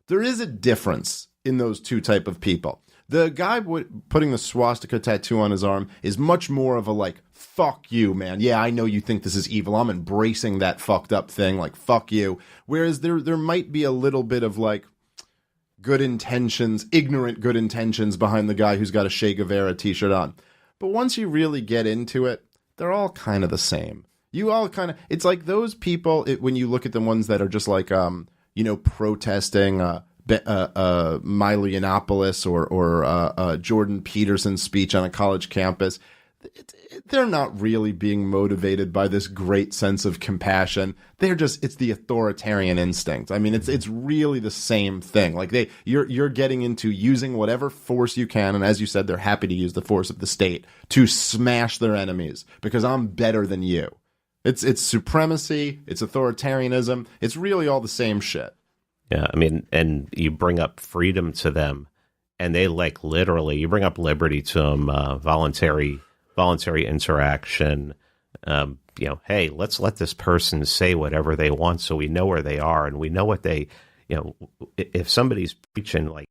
C: There is a difference in those two type of people. The guy putting the swastika tattoo on his arm is much more of a, like, fuck you, man. Yeah, I know you think this is evil. I'm embracing that fucked up thing. Like, fuck you. Whereas there might be a little bit of, like, good intentions, ignorant good intentions behind the guy who's got a Che Guevara t-shirt on. But once you really get into it, they're all kind of the same. It's like those people, when you look at the ones that are just like, protesting, Milo Yiannopoulos or Jordan Peterson's speech on a college campus, they're not really being motivated by this great sense of compassion. It's the authoritarian instinct. I mean, it's really the same thing. Like you're getting into using whatever force you can, and as you said, they're happy to use the force of the state to smash their enemies because I'm better than you. It's supremacy, it's authoritarianism, it's really all the same shit.
F: Yeah, I mean, and you bring up freedom to them, and they like literally, you bring up liberty to them, voluntary interaction. Hey, let's let this person say whatever they want, so we know where they are, and we know what they, if somebody's preaching like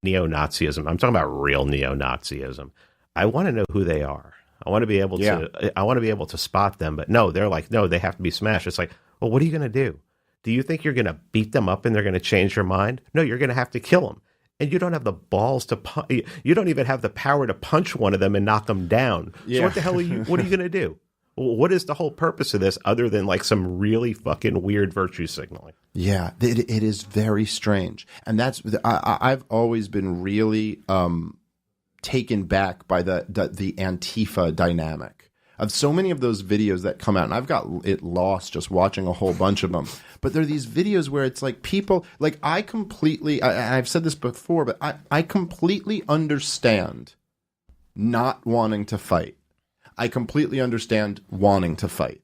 F: neo-Nazism, I'm talking about real neo-Nazism. I want to know who they are. I want to be able to spot them. But no, they're like, no, they have to be smashed. It's like, well, what are you going to do? Do you think you're going to beat them up and they're going to change your mind? No, you're going to have to kill them. And you don't have the balls to you don't even have the power to punch one of them and knock them down. Yeah. So what the hell what are you going to do? What is the whole purpose of this other than like some really fucking weird virtue signaling? Yeah,
C: it is very strange. And I've always been really taken back by the Antifa dynamic of so many of those videos that come out, and I've got it lost just watching a whole bunch of them. But there are these videos where it's like people, like I've said this before, but I completely understand not wanting to fight. I completely understand wanting to fight.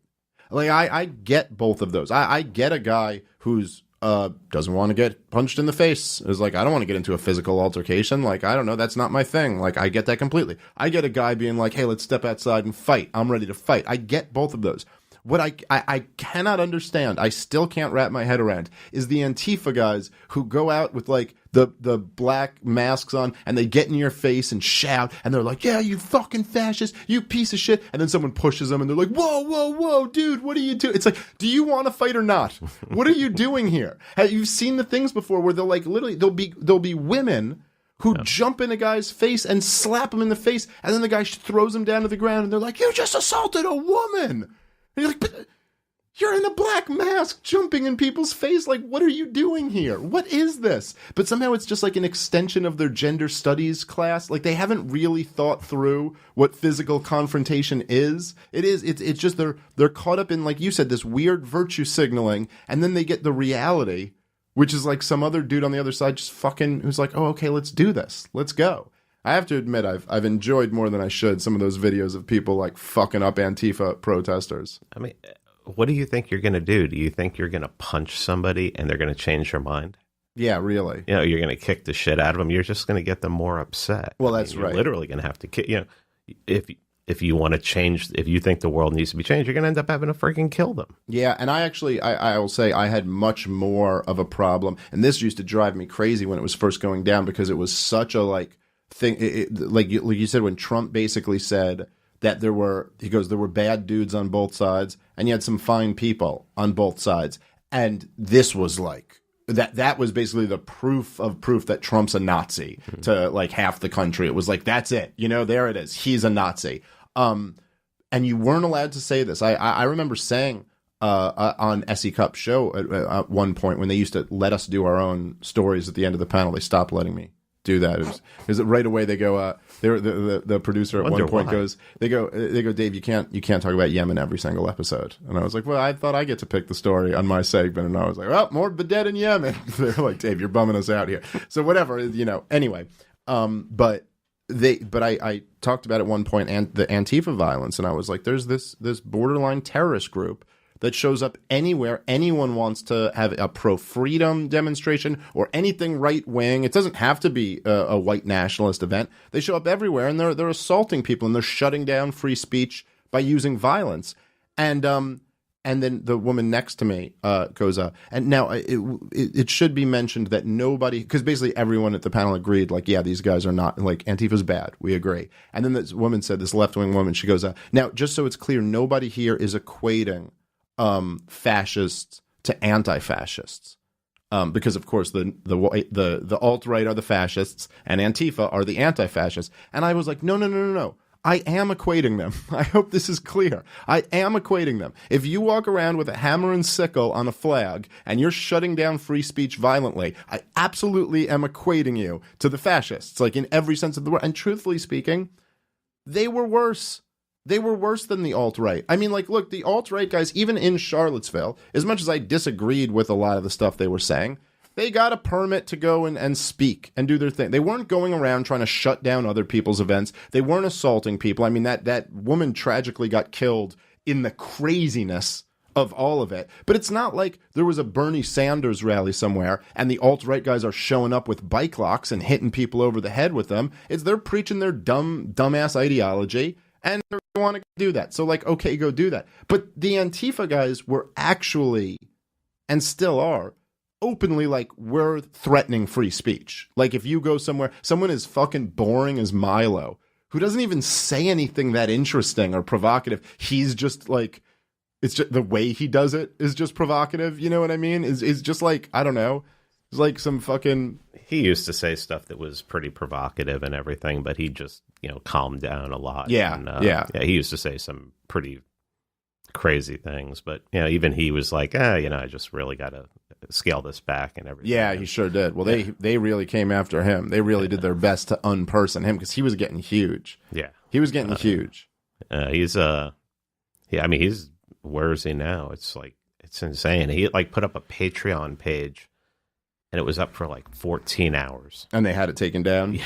C: Like I get both of those. I get a guy who's doesn't want to get punched in the face. Is like, I don't want to get into a physical altercation. Like, I don't know, that's not my thing. Like, I get that completely. I get a guy being like, hey, let's step outside and fight. I'm ready to fight. I get both of those. What I cannot understand, I still can't wrap my head around, is the Antifa guys who go out with like the black masks on and they get in your face and shout and they're like, yeah, you fucking fascist, you piece of shit. And then someone pushes them and they're like, whoa, whoa, whoa, dude, what are you doing? It's like, do you want to fight or not? What are you doing here? Have you seen the things before where they'll like literally, there'll be women who jump in a guy's face and slap him in the face, and then the guy throws him down to the ground, and they're like, you just assaulted a woman. And you're like, but you're in a black mask jumping in people's face. Like, what are you doing here? What is this? But somehow it's just like an extension of their gender studies class. Like, they haven't really thought through what physical confrontation is. It's just they're caught up in, like you said, this weird virtue signaling, and then they get the reality, which is like some other dude on the other side just fucking, who's like, oh, okay, let's do this. Let's go. I have to admit, I've enjoyed more than I should some of those videos of people like fucking up Antifa protesters.
F: I mean, what do you think you're going to do? Do you think you're going to punch somebody and they're going to change their mind?
C: Yeah, really.
F: You know, you're going to kick the shit out of them. You're just going to get them more upset.
C: Well, that's right.
F: You're literally going to have to kick, you know, if you want to change, if you think the world needs to be changed, you're going to end up having to freaking kill them. Yeah,
C: and I will say I had much more of a problem, and this used to drive me crazy when it was first going down because it was such a like thing. Like you said, when Trump basically said that there were bad dudes on both sides, and you had some fine people on both sides, and this was like that was basically the proof that Trump's a Nazi to like half the country. It was like, that's it, you know, there it is, he's a Nazi. And you weren't allowed to say this. I remember saying on SE Cup show at one point when they used to let us do our own stories at the end of the panel, they stopped letting me do that. Because right away they go, the producer at one point goes, they go, Dave, you can't talk about Yemen every single episode. And I was like, well, I thought I get to pick the story on my segment. And I was like, well, more dead in Yemen. They're like, Dave, you're bumming us out here. So whatever, you know. Anyway, but I talked about at one point the Antifa violence, and I was like, there's this borderline terrorist group that shows up anywhere anyone wants to have a pro-freedom demonstration or anything right-wing. It doesn't have to be a white nationalist event. They show up everywhere, and they're assaulting people, and they're shutting down free speech by using violence. And then the woman next to me goes, and now it should be mentioned that nobody, because basically everyone at the panel agreed, like, yeah, these guys are not, like, Antifa's bad. We agree. And then this woman said, this left-wing woman, she goes, now, just so it's clear, nobody here is equating fascists to anti-fascists, because of course the alt-right are the fascists and Antifa are the anti-fascists. And I was like, no. I am equating them. I hope this is clear. I am equating them. If you walk around with a hammer and sickle on a flag and you're shutting down free speech violently, I absolutely am equating you to the fascists, like in every sense of the word. And truthfully speaking, they were worse. They were worse than the alt-right. I mean, like, look, the alt-right guys, even in Charlottesville, as much as I disagreed with a lot of the stuff they were saying, they got a permit to go and speak and do their thing. They weren't going around trying to shut down other people's events. They weren't assaulting people. I mean, that woman tragically got killed in the craziness of all of it. But it's not like there was a Bernie Sanders rally somewhere and the alt-right guys are showing up with bike locks and hitting people over the head with them. They're preaching their dumbass ideology, and they want to do that. So, like, okay, go do that. But the Antifa guys were actually, and still are, openly like, we're threatening free speech. Like, if you go somewhere, someone as fucking boring as Milo, who doesn't even say anything that interesting or provocative, he's just like, it's just the way he does it is just provocative. You know what I mean? Is just like, I don't know. It's like some fucking...
F: He used to say stuff that was pretty provocative and everything, but he just, calmed down a lot.
C: Yeah,
F: Yeah, he used to say some pretty crazy things, but, even he was like, I just really got to scale this back and everything.
C: Yeah, he sure did. Well, they really came after him. They really did their best to unperson him because he was getting huge.
F: Yeah.
C: He was getting huge.
F: He's, where is he now? It's like, it's insane. He put up a Patreon page, and it was up for 14 hours.
C: And they had it taken down?
F: Yeah.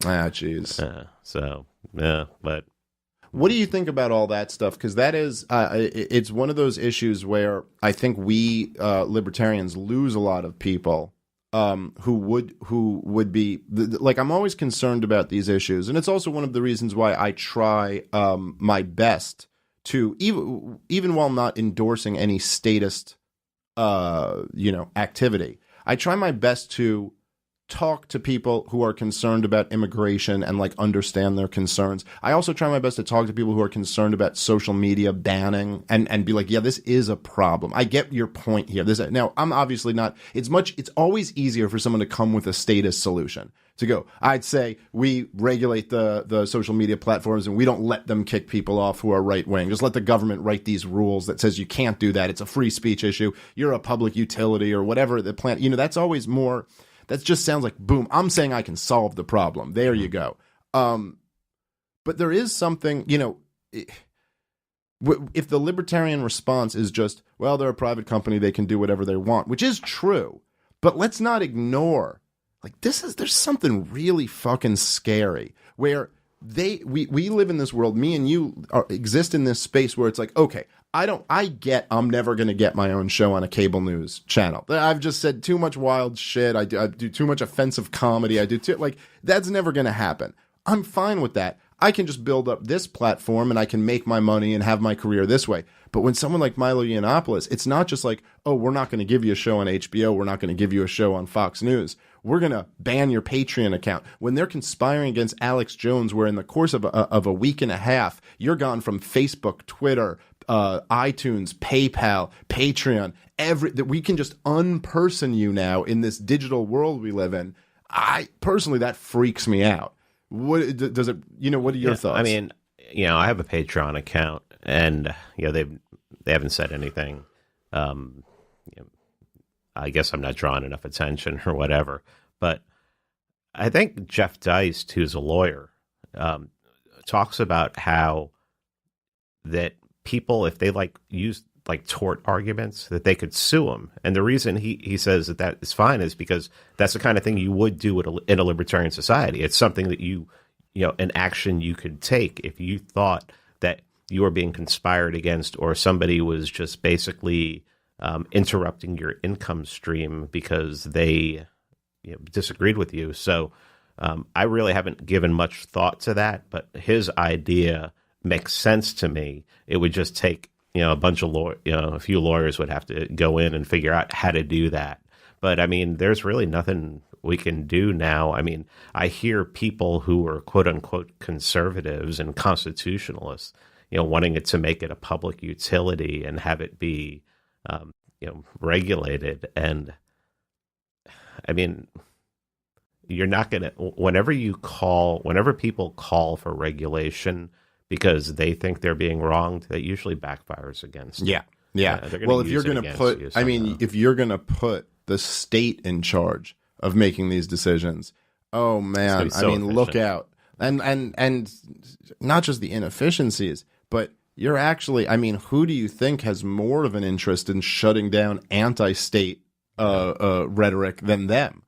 C: Ah, jeez.
F: But...
C: What do you think about all that stuff? Because that is, it's one of those issues where I think we libertarians lose a lot of people who would be, like, I'm always concerned about these issues. And it's also one of the reasons why I try my best to, even while not endorsing any statist, activity, I try my best to talk to people who are concerned about immigration and like understand their concerns. I also try my best to talk to people who are concerned about social media banning and be like, yeah, this is a problem. I get your point here. Now, I'm obviously not, it's always easier for someone to come with a statist solution. To go, I'd say we regulate the social media platforms and we don't let them kick people off who are right wing. Just let the government write these rules that says you can't do that. It's a free speech issue. You're a public utility or whatever the plan. That's always more. That just sounds like, boom, I'm saying I can solve the problem. There you go. But there is something, if the libertarian response is just, well, they're a private company, they can do whatever they want, which is true. But let's not ignore, there's something really fucking scary where we live in this world, me and you exist in this space where it's like, okay, I'm never going to get my own show on a cable news channel. I've just said too much wild shit. I do too much offensive comedy. That's never going to happen. I'm fine with that. I can just build up this platform and I can make my money and have my career this way. But when someone like Milo Yiannopoulos, it's not just like, oh, we're not going to give you a show on HBO. We're not going to give you a show on Fox News. We're going to ban your Patreon account. When they're conspiring against Alex Jones, where in the course of a week and a half, you're gone from Facebook, Twitter, iTunes, PayPal, Patreon, that we can just unperson you now in this digital world we live in. Personally, that freaks me out. What does it? What are your thoughts?
F: I mean, I have a Patreon account, and they haven't said anything. I guess I'm not drawing enough attention or whatever. But I think Jeff Deist, who's a lawyer, talks about how that people, if they use tort arguments, that they could sue them. And the reason he says that is fine is because that's the kind of thing you would do in a libertarian society. It's something that an action you could take if you thought that you were being conspired against, or somebody was just basically interrupting your income stream because they disagreed with you. So I really haven't given much thought to that, but his idea makes sense to me. It would just take a bunch of a few lawyers would have to go in and figure out how to do that. But I mean, there's really nothing we can do now. I mean, I hear people who are quote unquote conservatives and constitutionalists, wanting it to make it a public utility and have it be, regulated. And I mean, you're not going to, whenever people call for regulation because they think they're being wronged, that usually backfires against them.
C: Yeah. Well, if you're going to put, if you're going to put the state in charge of making these decisions, oh man, efficient. Look out. And not just the inefficiencies, but you're actually, who do you think has more of an interest in shutting down anti-state rhetoric than them?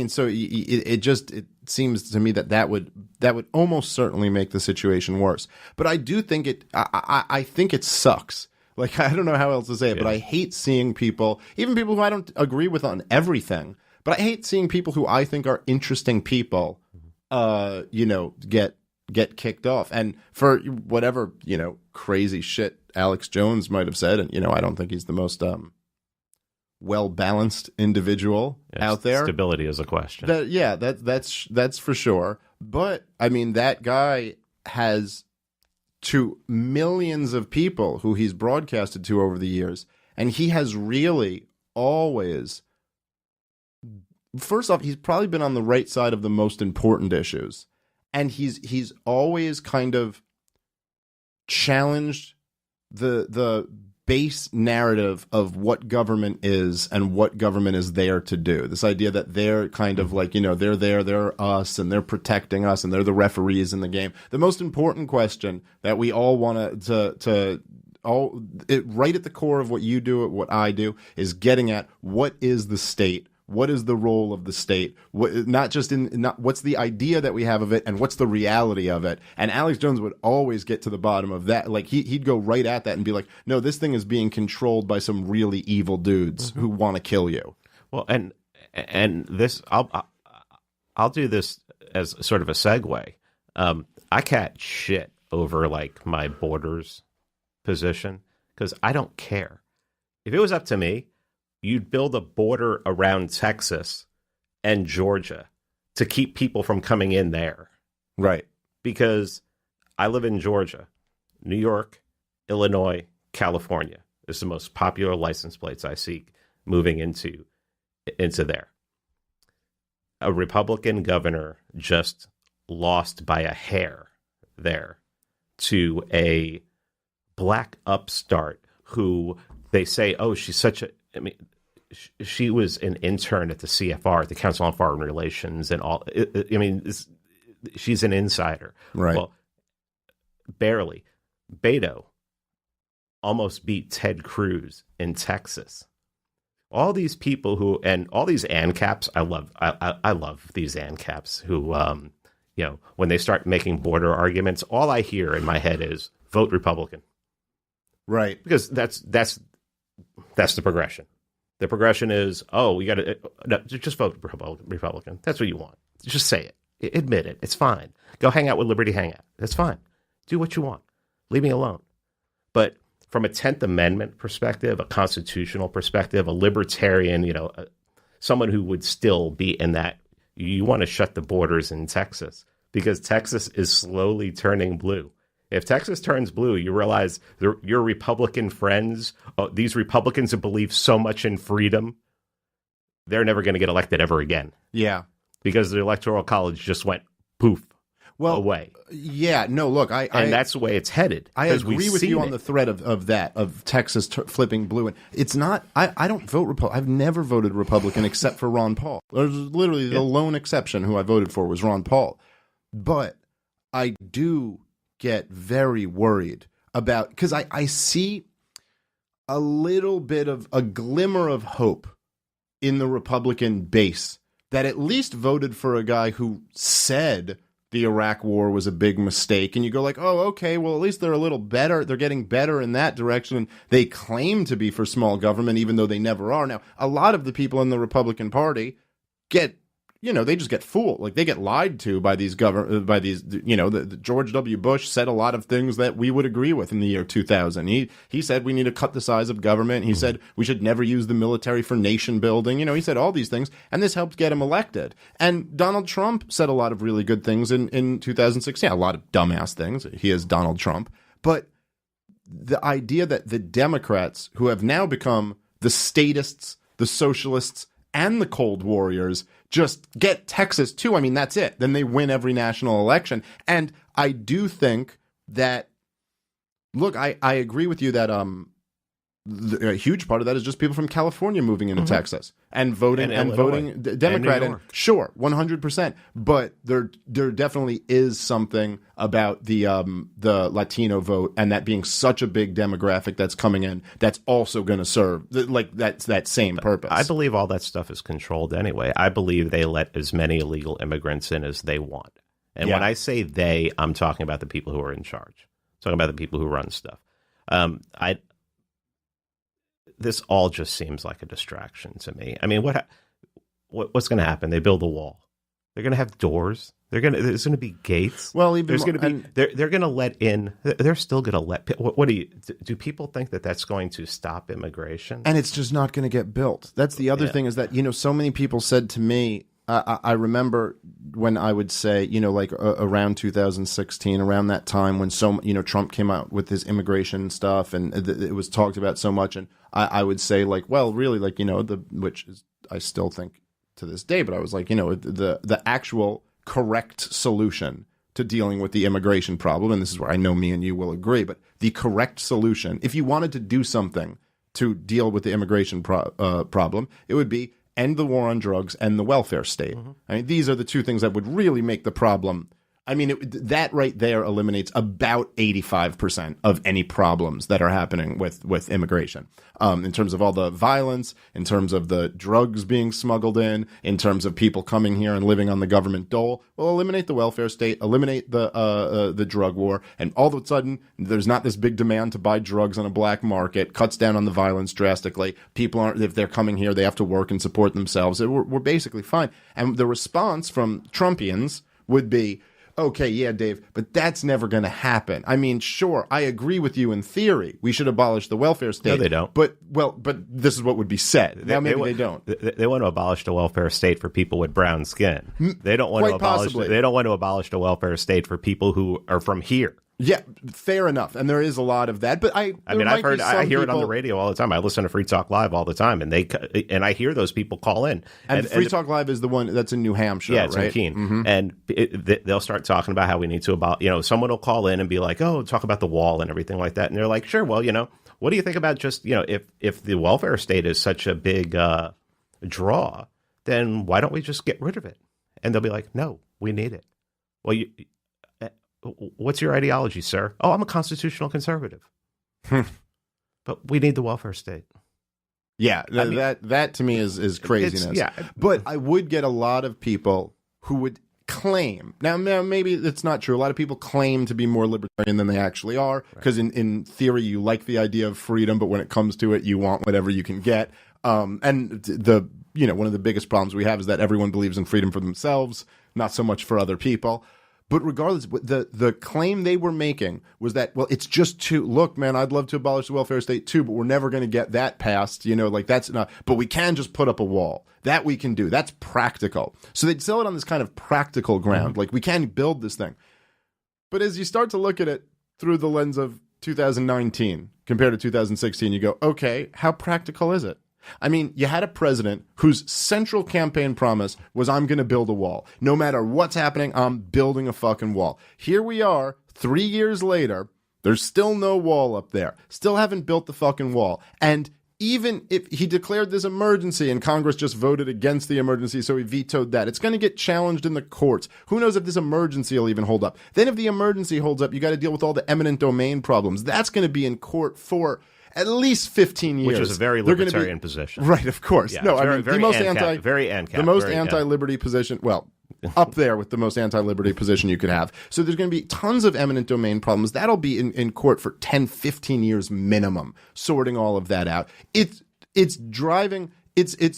C: So it seems to me that would almost certainly make the situation worse. But I do think I think it sucks. I don't know how else to say it, but I hate seeing people, even people who I don't agree with on everything, but I hate seeing people who I think are interesting people, get kicked off. And for whatever, crazy shit Alex Jones might have said, and, I don't think he's the most well-balanced individual out there.
F: Stability is a question.
C: That's for sure. But, that guy has to millions of people who he's broadcasted to over the years, and he has really always, first off, he's probably been on the right side of the most important issues, and he's always kind of challenged the base narrative of what government is and what government is there to do. This idea that they're kind of they're us and they're protecting us and they're the referees in the game. The most important question that we all want to right at the core of what you do, what I do, is getting at what is the state? What is the role of the state? What's the idea that we have of it, and what's the reality of it? And Alex Jones would always get to the bottom of that. He'd go right at that and be like, no, this thing is being controlled by some really evil dudes who want to kill you.
F: Well, and this, I'll do this as sort of a segue. I catch shit over my borders position because I don't care. If it was up to me, you'd build a border around Texas and Georgia to keep people from coming in there.
C: Right.
F: Because I live in Georgia, New York, Illinois, California. It's the most popular license plates I see moving into there. A Republican governor just lost by a hair there to a black upstart who they say, oh, she's such a, I mean, she was an intern at the CFR, the Council on Foreign Relations, and all. I mean, she's an insider.
C: Right.
F: Well, barely. Beto almost beat Ted Cruz in Texas. All these people who, and all these ANCAPs, I love these ANCAPs who, when they start making border arguments, all I hear in my head is vote Republican.
C: Right.
F: Because that's the progression. The progression is, we got to just vote Republican. That's what you want. Just say it. Admit it. It's fine. Go hang out with Liberty Hangout. That's fine. Do what you want. Leave me alone. But from a 10th Amendment perspective, a constitutional perspective, a libertarian, someone who would still be in that, you want to shut the borders in Texas because Texas is slowly turning blue. If Texas turns blue, you realize your Republican friends, these Republicans who believe so much in freedom, they're never going to get elected ever again.
C: Yeah.
F: Because the Electoral College just went poof away.
C: Yeah. No, look,
F: and that's the way it's headed.
C: I agree with you on the thread of Texas flipping blue. And it's not, I don't vote Republican. I've never voted Republican except for Ron Paul. There's literally the lone exception who I voted for was Ron Paul. But I do get very worried about, because I see a little bit of a glimmer of hope in the Republican base that at least voted for a guy who said the Iraq war was a big mistake. And you go like, oh, okay, well, at least they're a little better. They're getting better in that direction. And they claim to be for small government, even though they never are. Now, a lot of the people in the Republican Party get, they just get fooled. Like they get lied to by these the George W. Bush said a lot of things that we would agree with in the year 2000. He said we need to cut the size of government. He said we should never use the military for nation building. He said all these things, and this helped get him elected. And Donald Trump said a lot of really good things in 2016. A lot of dumbass things. He is Donald Trump. But the idea that the Democrats, who have now become the statists, the socialists, and the Cold Warriors, just get Texas too. I mean, that's it. Then they win every national election. And I do think that, look, I agree with you that a huge part of that is just people from California moving into Texas and voting Democrat. And sure, 100%. But there definitely is something about the Latino vote and that being such a big demographic that's coming in that's also going to serve that same purpose.
F: I believe all that stuff is controlled anyway. I believe they let as many illegal immigrants in as they want. And when I say they, I'm talking about the people who are in charge. I'm talking about the people who run stuff. This all just seems like a distraction to me. I mean, what's going to happen? They build a wall. They're going to have doors. There's going to be gates.
C: Well, even
F: there's going to be. They're going to let in. They're still going to let. What do people think that that's going to stop immigration?
C: And it's just not going to get built. That's the other thing is that so many people said to me. I remember when I would say, around 2016, around that time when Trump came out with his immigration stuff and it was talked about so much. And I would say really, which is, I still think to this day, but I was like, the actual correct solution to dealing with the immigration problem. And this is where I know me and you will agree, but the correct solution, if you wanted to do something to deal with the immigration problem, it would be end the war on drugs and the welfare state. I mean, these are the two things that would really make the problem. I mean, that right there eliminates about 85% of any problems that are happening with immigration. In terms of all the violence, in terms of the drugs being smuggled in terms of people coming here and living on the government dole, we'll eliminate the welfare state, eliminate the drug war, and all of a sudden, there's not this big demand to buy drugs on a black market, cuts down on the violence drastically. People aren't, if they're coming here, they have to work and support themselves. We're basically fine. And the response from Trumpians would be, okay, yeah, Dave, but that's never going to happen. I mean, sure, I agree with you in theory. We should abolish the welfare state.
F: No, they don't.
C: But this is what would be said. Now, maybe they don't.
F: They want to abolish the welfare state for people with brown skin. They don't want to abolish. They don't want to abolish the welfare state for people who are from here.
C: Yeah, fair enough, and there is a lot of that. But I
F: hear it on the radio all the time. I listen to Free Talk Live all the time, and I hear those people call in.
C: And Free Talk Live is the one that's in New Hampshire,
F: yeah, it's
C: right?
F: in Keene,
C: Mm-hmm.
F: and they'll start talking about how we need to abolish. Someone will call in and be like, "Oh, talk about the wall and everything like that," and they're like, "Sure, well, what do you think about just if the welfare state is such a big draw, then why don't we just get rid of it?" And they'll be like, "No, we need it." Well, what's your ideology, sir? Oh, I'm a constitutional conservative. But we need the welfare state.
C: Yeah, that to me is craziness.
F: Yeah.
C: But I would get a lot of people who would claim. Now, maybe it's not true. A lot of people claim to be more libertarian than they actually are, because in theory, you like the idea of freedom, but when it comes to it, you want whatever you can get. And one of the biggest problems we have is that everyone believes in freedom for themselves, not so much for other people. But regardless, the claim they were making was that, well, it's just look, man, I'd love to abolish the welfare state too, but we're never going to get that passed, that's not, but we can just put up a wall. That we can do. That's practical. So they'd sell it on this kind of practical ground, like we can build this thing. But as you start to look at it through the lens of 2019 compared to 2016, you go, okay, how practical is it? I mean, you had a president whose central campaign promise was, I'm going to build a wall. No matter what's happening, I'm building a fucking wall. Here we are, 3 years later, there's still no wall up there. Still haven't built the fucking wall. And even if he declared this emergency and Congress just voted against the emergency, so he vetoed that, it's going to get challenged in the courts. Who knows if this emergency will even hold up? Then if the emergency holds up, you got to deal with all the eminent domain problems. That's going to be in court for at least 15 years.
F: Which is a very libertarian position.
C: Right, of course.
F: Yeah,
C: no,
F: the most anti-liberty
C: position, well, up there with the most anti-liberty position you could have. So there's going to be tons of eminent domain problems. That'll be in court for 10, 15 years minimum, sorting all of that out. It's driving,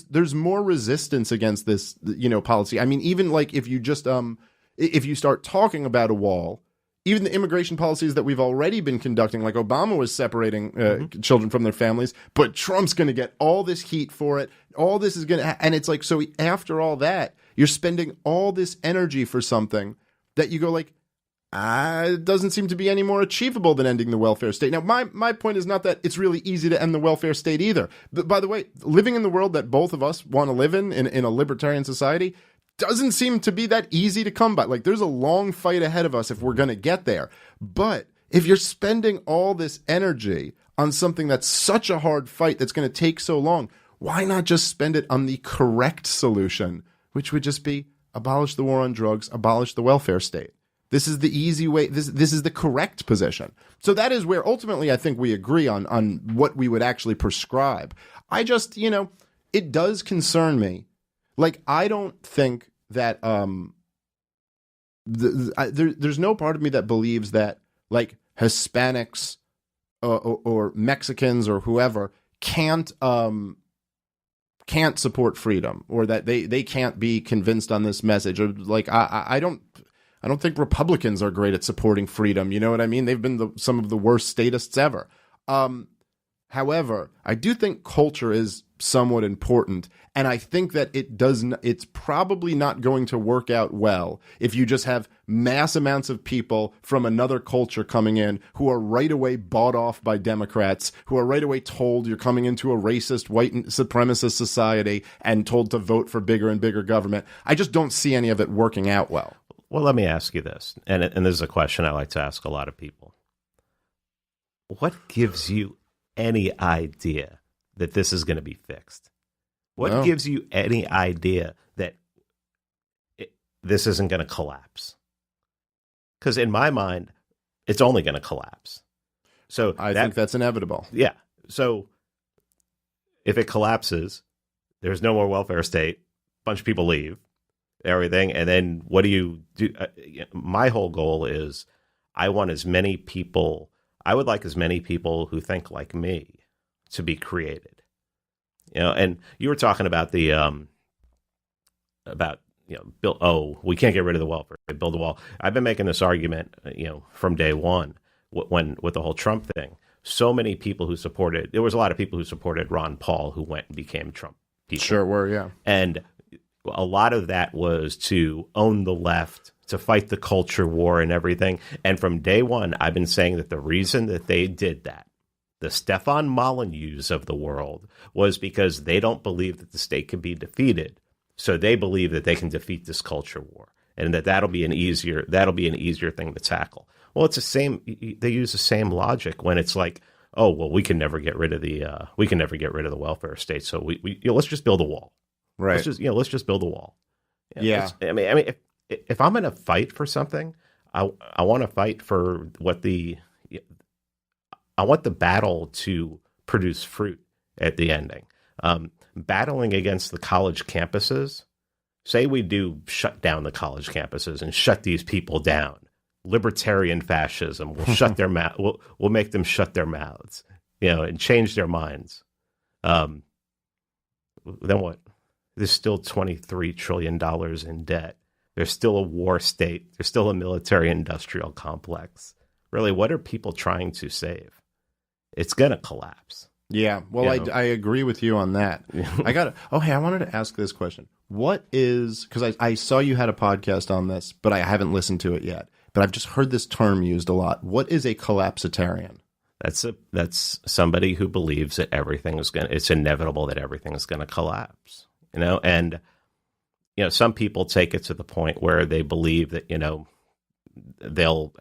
C: there's more resistance against this, policy. I mean, even like if you just, if you start talking about a wall, even the immigration policies that we've already been conducting, like Obama was separating children from their families, but Trump's going to get all this heat for it. All this is going to, and it's like, so after all that, you're spending all this energy for something that you go like, it doesn't seem to be any more achievable than ending the welfare state. Now, my point is not that it's really easy to end the welfare state either. But by the way, living in the world that both of us want to live in a libertarian society, doesn't seem to be that easy to come by. Like, there's a long fight ahead of us if we're going to get there. But if you're spending all this energy on something that's such a hard fight that's going to take so long, why not just spend it on the correct solution, which would just be abolish the war on drugs, abolish the welfare state? This is the easy way. This is the correct position. So that is where ultimately I think we agree on what we would actually prescribe. I just, it does concern me. Like, I don't think that there's no part of me that believes that, like, Hispanics or Mexicans or whoever can't support freedom, or that they can't be convinced on this message. Or like, I don't think Republicans are great at supporting freedom. You know what I mean? They've been some of the worst statists ever. However, I do think culture is somewhat important, and I think that it's probably not going to work out well if you just have mass amounts of people from another culture coming in who are right away bought off by Democrats, who are right away told you're coming into a racist, white supremacist society and told to vote for bigger and bigger government. I just don't see any of it working out well.
F: Well, let me ask you this, and this is a question I like to ask a lot of people. What gives you any idea that this is going to be fixed? What gives you any idea that this isn't going to collapse? Because in my mind, it's only going to collapse. So
C: I think that's inevitable.
F: Yeah. So if it collapses, there's no more welfare state. A bunch of people leave, everything, and then what do you do? My whole goal is I would like as many people who think like me to be created. And you were talking about the build. Oh, we can't get rid of the welfare. They build a wall. I've been making this argument, from day one with the whole Trump thing. So many people who supported. There was a lot of people who supported Ron Paul who went and became Trump people.
C: Sure were, yeah.
F: And a lot of that was to own the left, to fight the culture war and everything. And from day one, I've been saying that the reason that they did that, the Stefan Molyneux of the world, was because they don't believe that the state can be defeated. So they believe that they can defeat this culture war, and that'll be an easier thing to tackle. Well, it's the same. They use the same logic when it's like, oh, well, we can never get rid of the welfare state. So we let's just build a wall.
C: Right.
F: Let's just build a wall.
C: Yeah.
F: I mean, if I'm going to fight for something, I want to fight for I want the battle to produce fruit at the ending. Battling against the college campuses, say we do shut down the college campuses and shut these people down. Libertarian fascism will shut their mouth. We'll make them shut their mouths, and change their minds. Then what? There's still $23 trillion in debt. There's still a war state. There's still a military-industrial complex. Really, what are people trying to save? It's going to collapse.
C: Yeah, well, I agree with you on that. I wanted to ask this question. What is, because I saw you had a podcast on this, but I haven't listened to it yet. But I've just heard this term used a lot. What is a collapsitarian?
F: That's somebody who believes that it's inevitable that everything is going to collapse. And some people take it to the point where they believe that they'll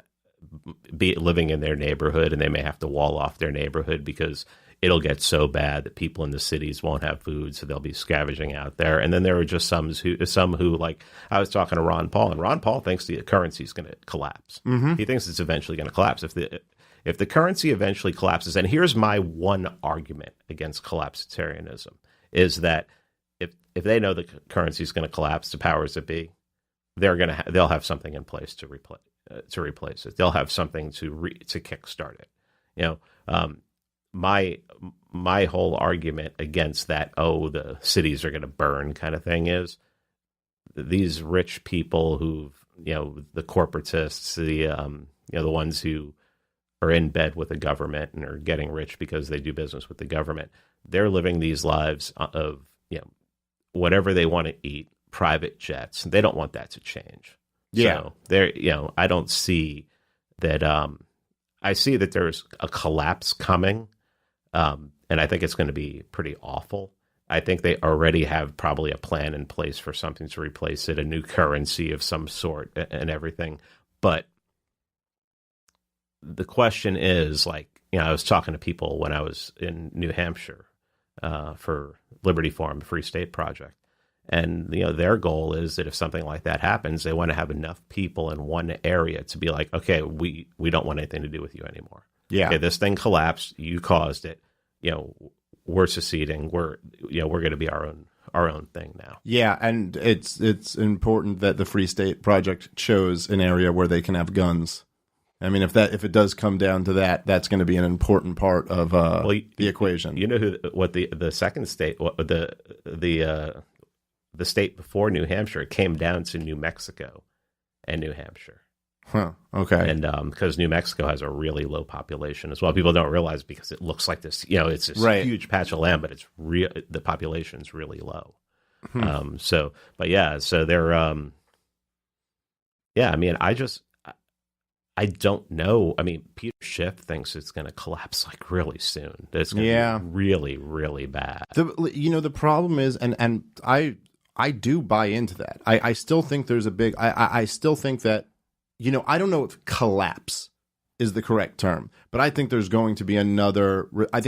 F: be living in their neighborhood and they may have to wall off their neighborhood because it'll get so bad that people in the cities won't have food, so they'll be scavenging out there. And then there are just some who like, I was talking to Ron Paul, and Ron Paul thinks the currency is going to collapse. Mm-hmm. He thinks it's eventually going to collapse. If the currency eventually collapses, and here's my one argument against collapsitarianism, is that if they know the currency is going to collapse, the powers that be, they'll have something in place to replace it. They'll have something to kickstart it. My whole argument against that, the cities are going to burn kind of thing, is these rich people who, the corporatists, the ones who are in bed with the government and are getting rich because they do business with the government. They're living these lives of, whatever they want to eat, private jets. They don't want that to change.
C: Yeah.
F: So I don't see that. I see that there's a collapse coming. And I think it's going to be pretty awful. I think they already have probably a plan in place for something to replace it, a new currency of some sort and everything. But the question is, I was talking to people when I was in New Hampshire for Liberty Forum, Free State Project. And, their goal is that if something like that happens, they want to have enough people in one area to be like, okay, we don't want anything to do with you anymore. Yeah. Okay, this thing collapsed. You caused it. We're seceding. We're going to be our own thing now.
C: Yeah, and it's important that the Free State Project chose an area where they can have guns. I mean, if it does come down to that, that's going to be an important part of the equation.
F: You know what the second state, the state before New Hampshire, it came down to New Mexico and New Hampshire.
C: Huh. Okay.
F: And because New Mexico has a really low population as well, people don't realize because it looks like this. It's this huge patch of land, but it's the population's really low. So they're I mean, I don't know. I mean, Peter Schiff thinks it's going to collapse really soon. It's going to be really, really bad.
C: The problem is, and I do buy into that. I still think there's a big. I still think that. I don't know if collapse is the correct term, but I think there's going to be I think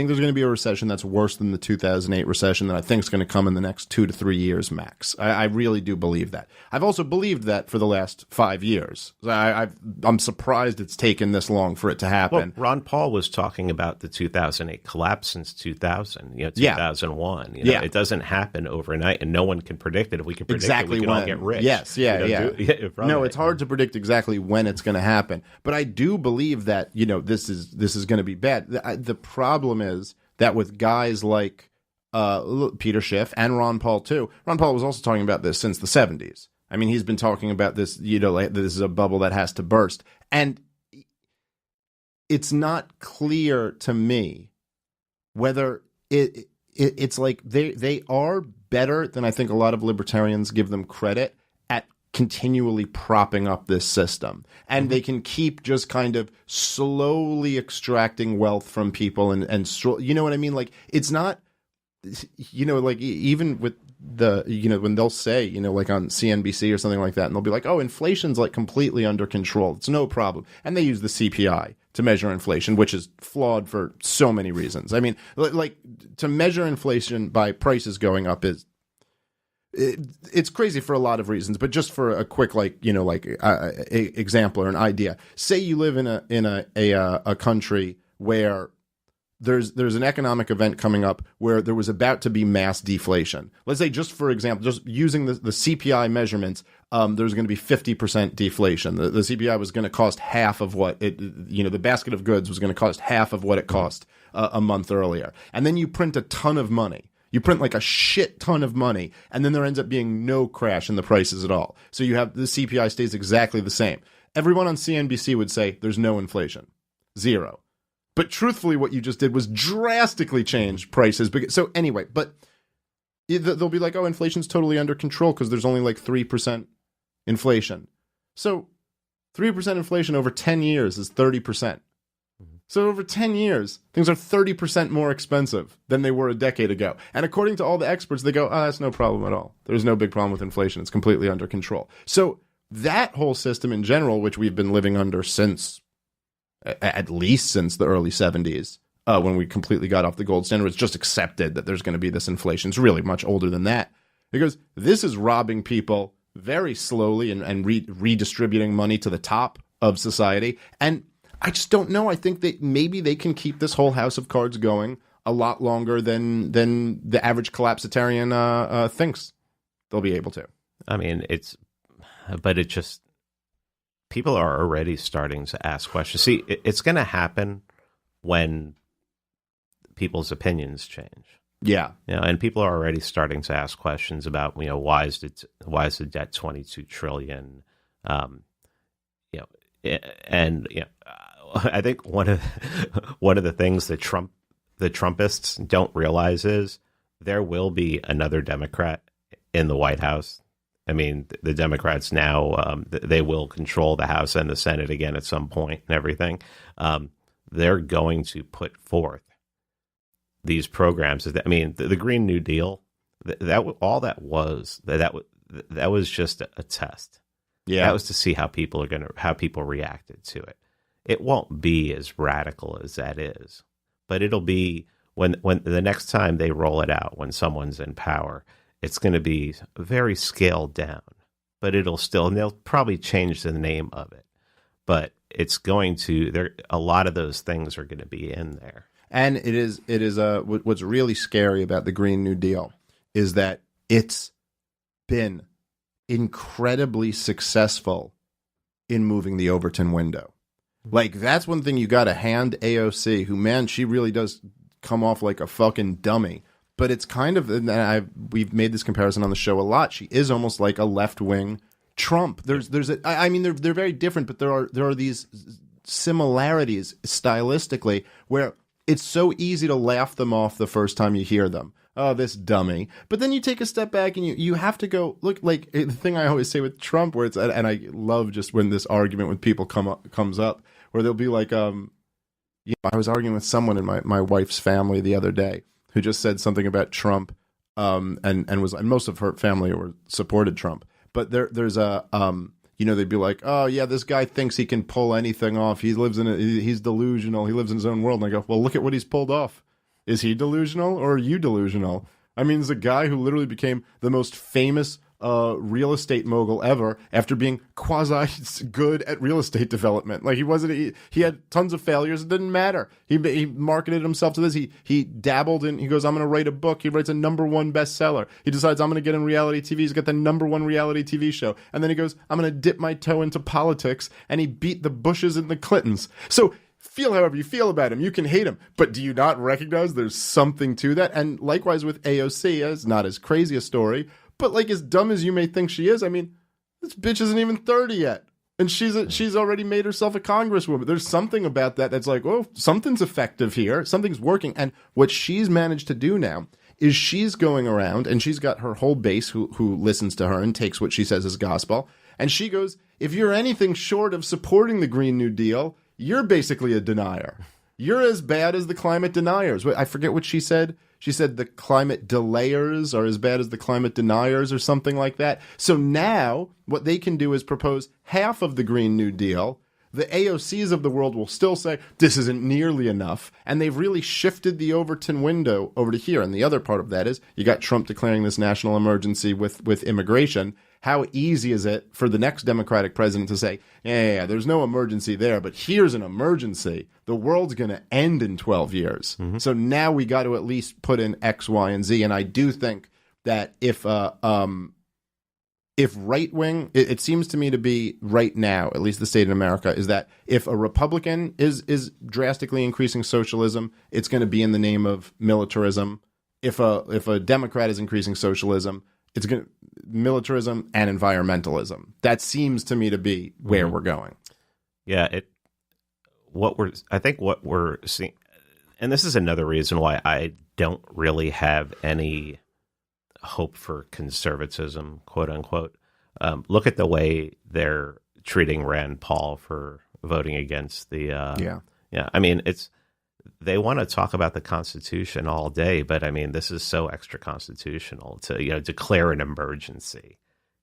C: there's going to be a recession that's worse than the 2008 recession that I think is going to come in the next 2 to 3 years max. I really do believe that. I've also believed that for the last 5 years. I'm surprised it's taken this long for it to happen.
F: Well, Ron Paul was talking about the 2008 collapse since 2000, 2001. It doesn't happen overnight, and no one can predict it. If we can predict it, we can all get rich.
C: Yes, No, it's hard to predict exactly when it's going to happen, but I do believe that this is going to be bad. The problem is that with guys like Peter Schiff and Ron Paul too. Ron Paul was also talking about this since the 70s. I mean, he's been talking about this, like this is a bubble that has to burst. And it's not clear to me whether it's like they are better than I think a lot of libertarians give them credit at continually propping up this system. And they can keep just kind of slowly extracting wealth from people and you know what I mean? Like, it's not, like even with the, when they'll say, like on CNBC or something like that, and they'll be like, oh, inflation's like completely under control. It's no problem. And they use the CPI to measure inflation, which is flawed for so many reasons. I mean, like to measure inflation by prices going up it's crazy for a lot of reasons, but just for a quick, example or an idea. Say you live in a country where there's an economic event coming up where there was about to be mass deflation. Let's say, just for example, just using the CPI measurements, there's going to be 50% deflation. The CPI was going to cost half of what the basket of goods was going to cost half of what it cost a month earlier. And then you print a ton of money. You print like a shit ton of money, and then there ends up being no crash in the prices at all. So you have the CPI stays exactly the same. Everyone on CNBC would say there's no inflation. Zero. But truthfully, what you just did was drastically change prices. So anyway, but they'll be like, oh, inflation's totally under control because there's only like 3% inflation. So 3% inflation over 10 years is 30%. So over 10 years, things are 30% more expensive than they were a decade ago. And according to all the experts, they go, oh, that's no problem at all. There's no big problem with inflation. It's completely under control. So that whole system in general, which we've been living under at least since the early 70s, when we completely got off the gold standard, it's just accepted that there's going to be this inflation. It's really much older than that. Because this is robbing people very slowly and redistributing money to the top of society. And I just don't know. I think that maybe they can keep this whole house of cards going a lot longer than the average collapsitarian thinks they'll be able to. I mean, people are already starting to ask questions. See, it's going to happen when people's opinions change. Yeah. And people are already starting to ask questions about, why is the debt 22 trillion? I think one of the things that the Trumpists don't realize is there will be another Democrat in the White House. I mean, the Democrats now, they will control the House and the Senate again at some point and everything. They're going to put forth these programs. I mean, the Green New Deal, that was just a test. Yeah, that was to see how people reacted to it. It won't be as radical as that is, but it'll be when the next time they roll it out, when someone's in power, it's going to be very scaled down, but and they'll probably change the name of it, but it's going to, a lot of those things are going to be in there. And it is what's really scary about the Green New Deal is that it's been incredibly successful in moving the Overton window. Like, that's one thing you got to hand AOC, who, man, she really does come off like a fucking dummy. But it's kind of, and we've made this comparison on the show a lot. She is almost like a left-wing Trump. They're very different, but there are these similarities stylistically where it's so easy to laugh them off the first time you hear them. Oh, this dummy. But then you take a step back and you have to go, look, like the thing I always say with Trump, where it's, and I love just when this argument with people comes up, where they'll be like, I was arguing with someone in my wife's family the other day who just said something about Trump, and most of her family supported Trump. But there's they'd be like, oh yeah, this guy thinks he can pull anything off. He's delusional. He lives in his own world. And I go, well, look at what he's pulled off. Is he delusional or are you delusional? I mean, there's a guy who literally became the most famous real estate mogul ever after being quasi good at real estate development. Like, he had tons of failures. It didn't matter. He marketed himself to this. He dabbled in, he goes, I'm going to write a book. He writes a #1 bestseller. He decides, I'm going to get in reality TV. He's got the #1 reality TV show. And then he goes, I'm going to dip my toe into politics. And he beat the Bushes and the Clintons. So feel however you feel about him. You can hate him. But do you not recognize there's something to that? And likewise with AOC, it's not as crazy a story, but like as dumb as you may think she is, I mean, This bitch isn't even 30 yet. And she's already made herself a congresswoman. There's something about that that's like, oh, something's effective here. Something's working. And what she's managed to do now is she's going around and she's got her whole base who listens to her and takes what she says as gospel. And she goes, if you're anything short of supporting the Green New Deal, you're basically a denier. You're as bad as the climate deniers. I forget what she said. She said the climate delayers are as bad as the climate deniers or something like that. So now what they can do is propose half of the Green New Deal. The AOCs of the world will still say this isn't nearly enough. And they've really shifted the Overton window over to here. And the other part of that is you got Trump declaring this national emergency with immigration. How easy is it for the next Democratic president to say, yeah, there's no emergency there, but here's an emergency. The world's going to end in 12 years. Mm-hmm. So now we got to at least put in X, Y, and Z. And I do think that if right-wing, it seems to me to be right now, at least the state in America, is that if a Republican is drastically increasing socialism, it's going to be in the name of militarism. If a Democrat is increasing socialism, it's going to militarism and environmentalism. That seems to me to be where we're going.
F: Yeah, I think what we're seeing, and this is another reason why I don't really have any hope for conservatism, quote unquote. Look at the way they're treating Rand Paul for voting against the. Yeah. I mean, they want to talk about the Constitution all day, but I mean, this is so extra constitutional to, declare an emergency.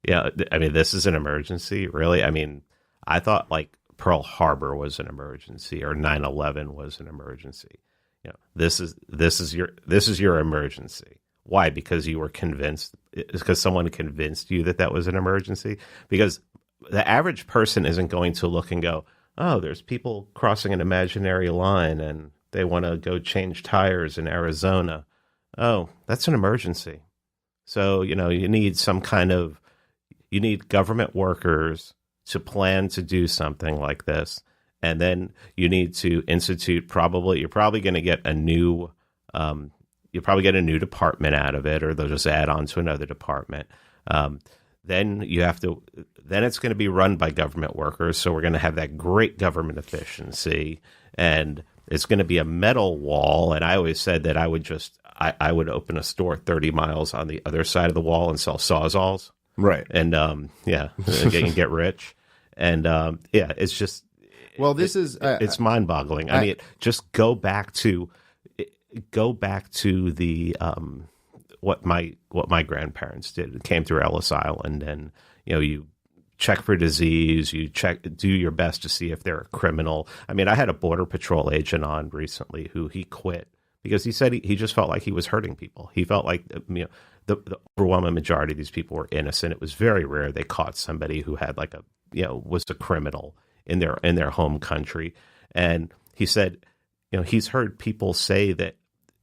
F: Yeah. I mean, this is an emergency, really? I mean, I thought like Pearl Harbor was an emergency or 9/11 was an emergency. This is your emergency. Why? Because you were convinced, because someone convinced you that was an emergency? Because the average person isn't going to look and go, oh, there's people crossing an imaginary line and they want to go change tires in Arizona. Oh, that's an emergency. So, you need you need government workers to plan to do something like this. And then you need to institute you're probably going to get a new, department out of it, or they'll just add on to another department. Then it's going to be run by government workers. So we're going to have that great government efficiency, and it's going to be a metal wall. And I always said that I would open a store 30 miles on the other side of the wall and sell Sawzalls.
C: Right.
F: And get rich. And it's just, well, it's mind boggling. I mean, just go back to the, what my grandparents did. It came through Ellis Island, and, you check for disease, do your best to see if they're a criminal. I mean, I had a Border Patrol agent on recently who he quit because he said he just felt like he was hurting people. He felt like, the overwhelming majority of these people were innocent. It was very rare they caught somebody who had was a criminal in their home country. And he said, he's heard people say that,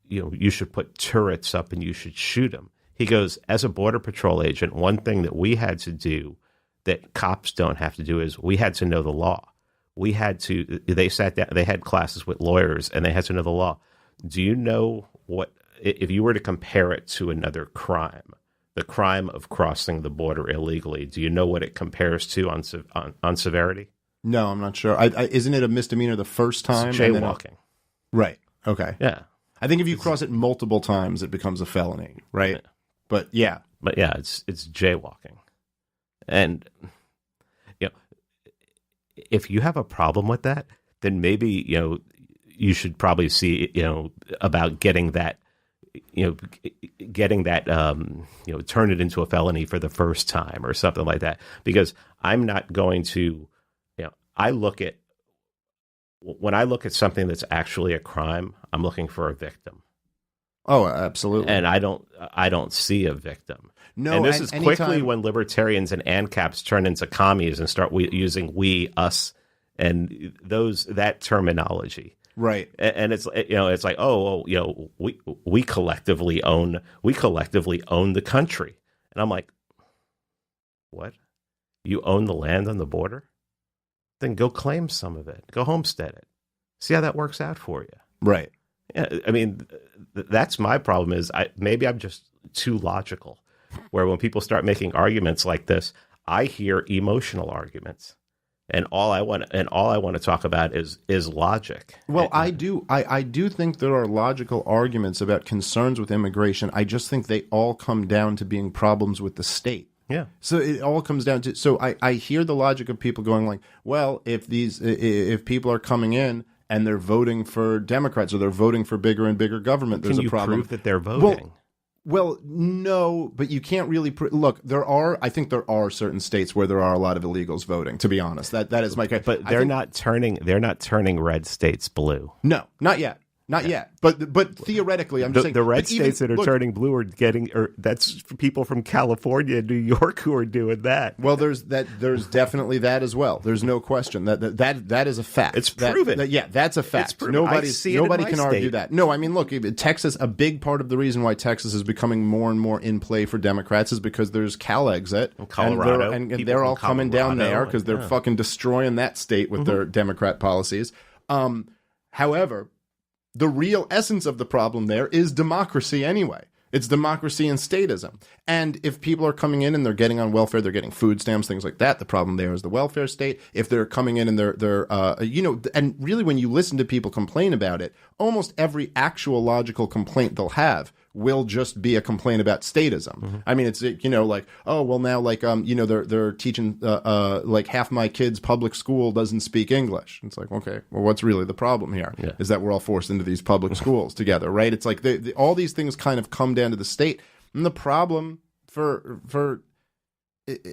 F: you should put turrets up and you should shoot them. He goes, as a Border Patrol agent, one thing that we had to do that cops don't have to do is we had to know the law. They sat down, they had classes with lawyers, and they had to know the law. Do you know what, if you were to compare it to another crime, the crime of crossing the border illegally, do you know what it compares to on severity?
C: No, I'm not sure. Isn't it a misdemeanor the first time?
F: It's jaywalking.
C: Right. Okay.
F: Yeah.
C: I think if you cross it multiple times, it becomes a felony, right?
F: Yeah.
C: But yeah.
F: It's jaywalking. And, if you have a problem with that, then maybe, you should probably see, about getting that, turn it into a felony for the first time or something like that. Because I'm not going to, when I look at something that's actually a crime, I'm looking for a victim.
C: Oh, absolutely.
F: And I don't see a victim.
C: No,
F: and this is quickly when libertarians and ANCAPs turn into commies and start using we, us, and that terminology.
C: Right.
F: And it's it's like, we collectively own the country. And I'm like, what? You own the land on the border? Then go claim some of it. Go homestead it. See how that works out for you.
C: Right.
F: Yeah, I mean, that's my problem is maybe I'm just too logical, where when people start making arguments like this, I hear emotional arguments. And all I want to talk about is logic.
C: Well, I do think there are logical arguments about concerns with immigration. I just think they all come down to being problems with the state.
F: Yeah.
C: So it all comes down to. So I hear the logic of people going like, well, if people are coming in and they're voting for Democrats or they're voting for bigger and bigger government, there's a problem.
F: Can you prove that they're voting?
C: Well, no, but you can't really look. I think there are certain states where there are a lot of illegals voting. To be honest, that is my case.
F: But they're not turning red states blue.
C: No, not yet. Not yet, but theoretically, I'm just saying
F: the red states that are turning blue are that's people from California and New York who are doing that.
C: Well, there's definitely that as well. There's no question that is a fact.
F: It's proven.
C: That's a fact. Nobody can argue that. No, I mean, look, Texas. A big part of the reason why Texas is becoming more and more in play for Democrats is because there's Cal-Exit,
F: Colorado,
C: and they're all coming down there because they're fucking destroying that state with their Democrat policies. However, the real essence of the problem there is democracy anyway. It's democracy and statism. And if people are coming in and they're getting on welfare, they're getting food stamps, things like that, the problem there is the welfare state. If they're coming in and they're and really when you listen to people complain about it, almost every actual logical complaint they'll have will just be a complaint about statism. Mm-hmm. I mean, it's, like, oh, well, now, like, they're teaching, like, half my kids' public school doesn't speak English. It's like, okay, well, what's really the problem here? Yeah. Is that we're all forced into these public schools together, right? It's like all these things kind of come down to the state. And the problem for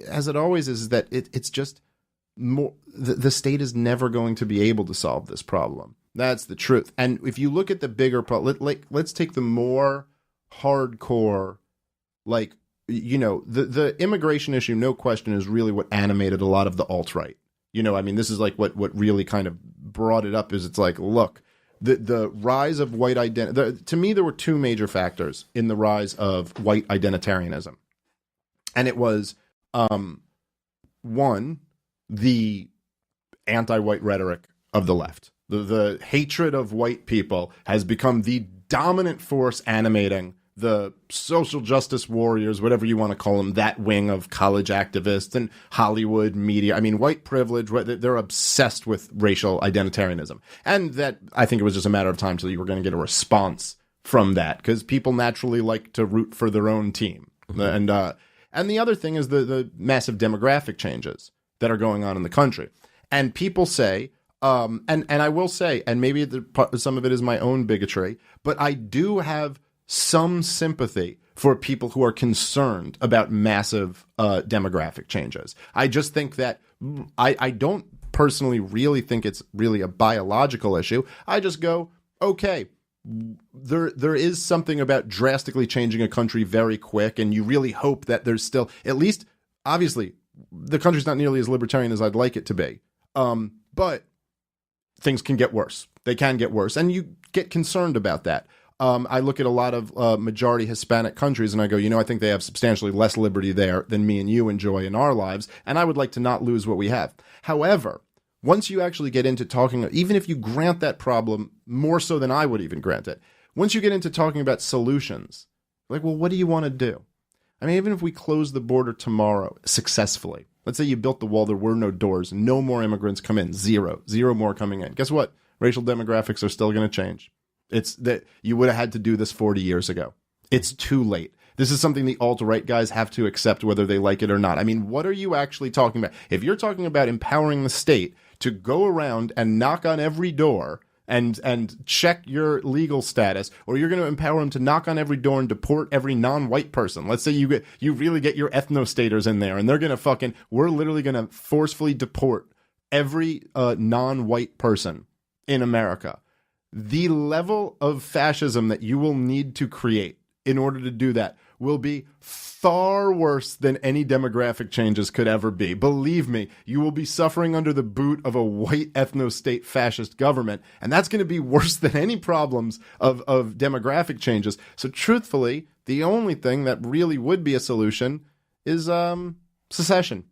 C: as it always is that it's just more, the state is never going to be able to solve this problem. That's the truth. And if you look at the bigger problem, let's take the more hardcore, like, the immigration issue, no question, is really what animated a lot of the alt-right. I mean, this is like what really kind of brought it up is it's like, look, the rise of white identity. To me, there were two major factors in the rise of white identitarianism. And it was, one, the anti-white rhetoric of the left. The hatred of white people has become the dominant force animating the social justice warriors, whatever you want to call them, that wing of college activists and Hollywood media. I mean, white privilege, they're obsessed with racial identitarianism. And that, I think it was just a matter of time till you were going to get a response from that, because people naturally like to root for their own team. Mm-hmm. And the other thing is the massive demographic changes that are going on in the country. And people say, and I will say, and maybe some of it is my own bigotry, but I do have some sympathy for people who are concerned about massive demographic changes. I just think that I don't personally really think it's really a biological issue. I just go, okay, there is something about drastically changing a country very quick, and you really hope that there's still, at least, obviously, the country's not nearly as libertarian as I'd like it to be. But things can get worse. They can get worse, and you get concerned about that. I look at a lot of majority Hispanic countries and I go, I think they have substantially less liberty there than me and you enjoy in our lives, and I would like to not lose what we have. However, once you actually get into talking, even if you grant that problem more so than I would even grant it, once you get into talking about solutions, like, well, what do you want to do? I mean, even if we close the border tomorrow successfully, let's say you built the wall, there were no doors, no more immigrants come in, zero more coming in. Guess what? Racial demographics are still going to change. It's that you would have had to do this 40 years ago. It's too late. This is something the alt-right guys have to accept whether they like it or not. I mean, what are you actually talking about? If you're talking about empowering the state to go around and knock on every door and check your legal status, or you're going to empower them to knock on every door and deport every non-white person. Let's say you really get your ethnostaters in there and they're going to we're literally going to forcefully deport every non-white person in America. The level of fascism that you will need to create in order to do that will be far worse than any demographic changes could ever be. Believe me, you will be suffering under the boot of a white ethno-state fascist government, and that's going to be worse than any problems of demographic changes. So truthfully, the only thing that really would be a solution is secession.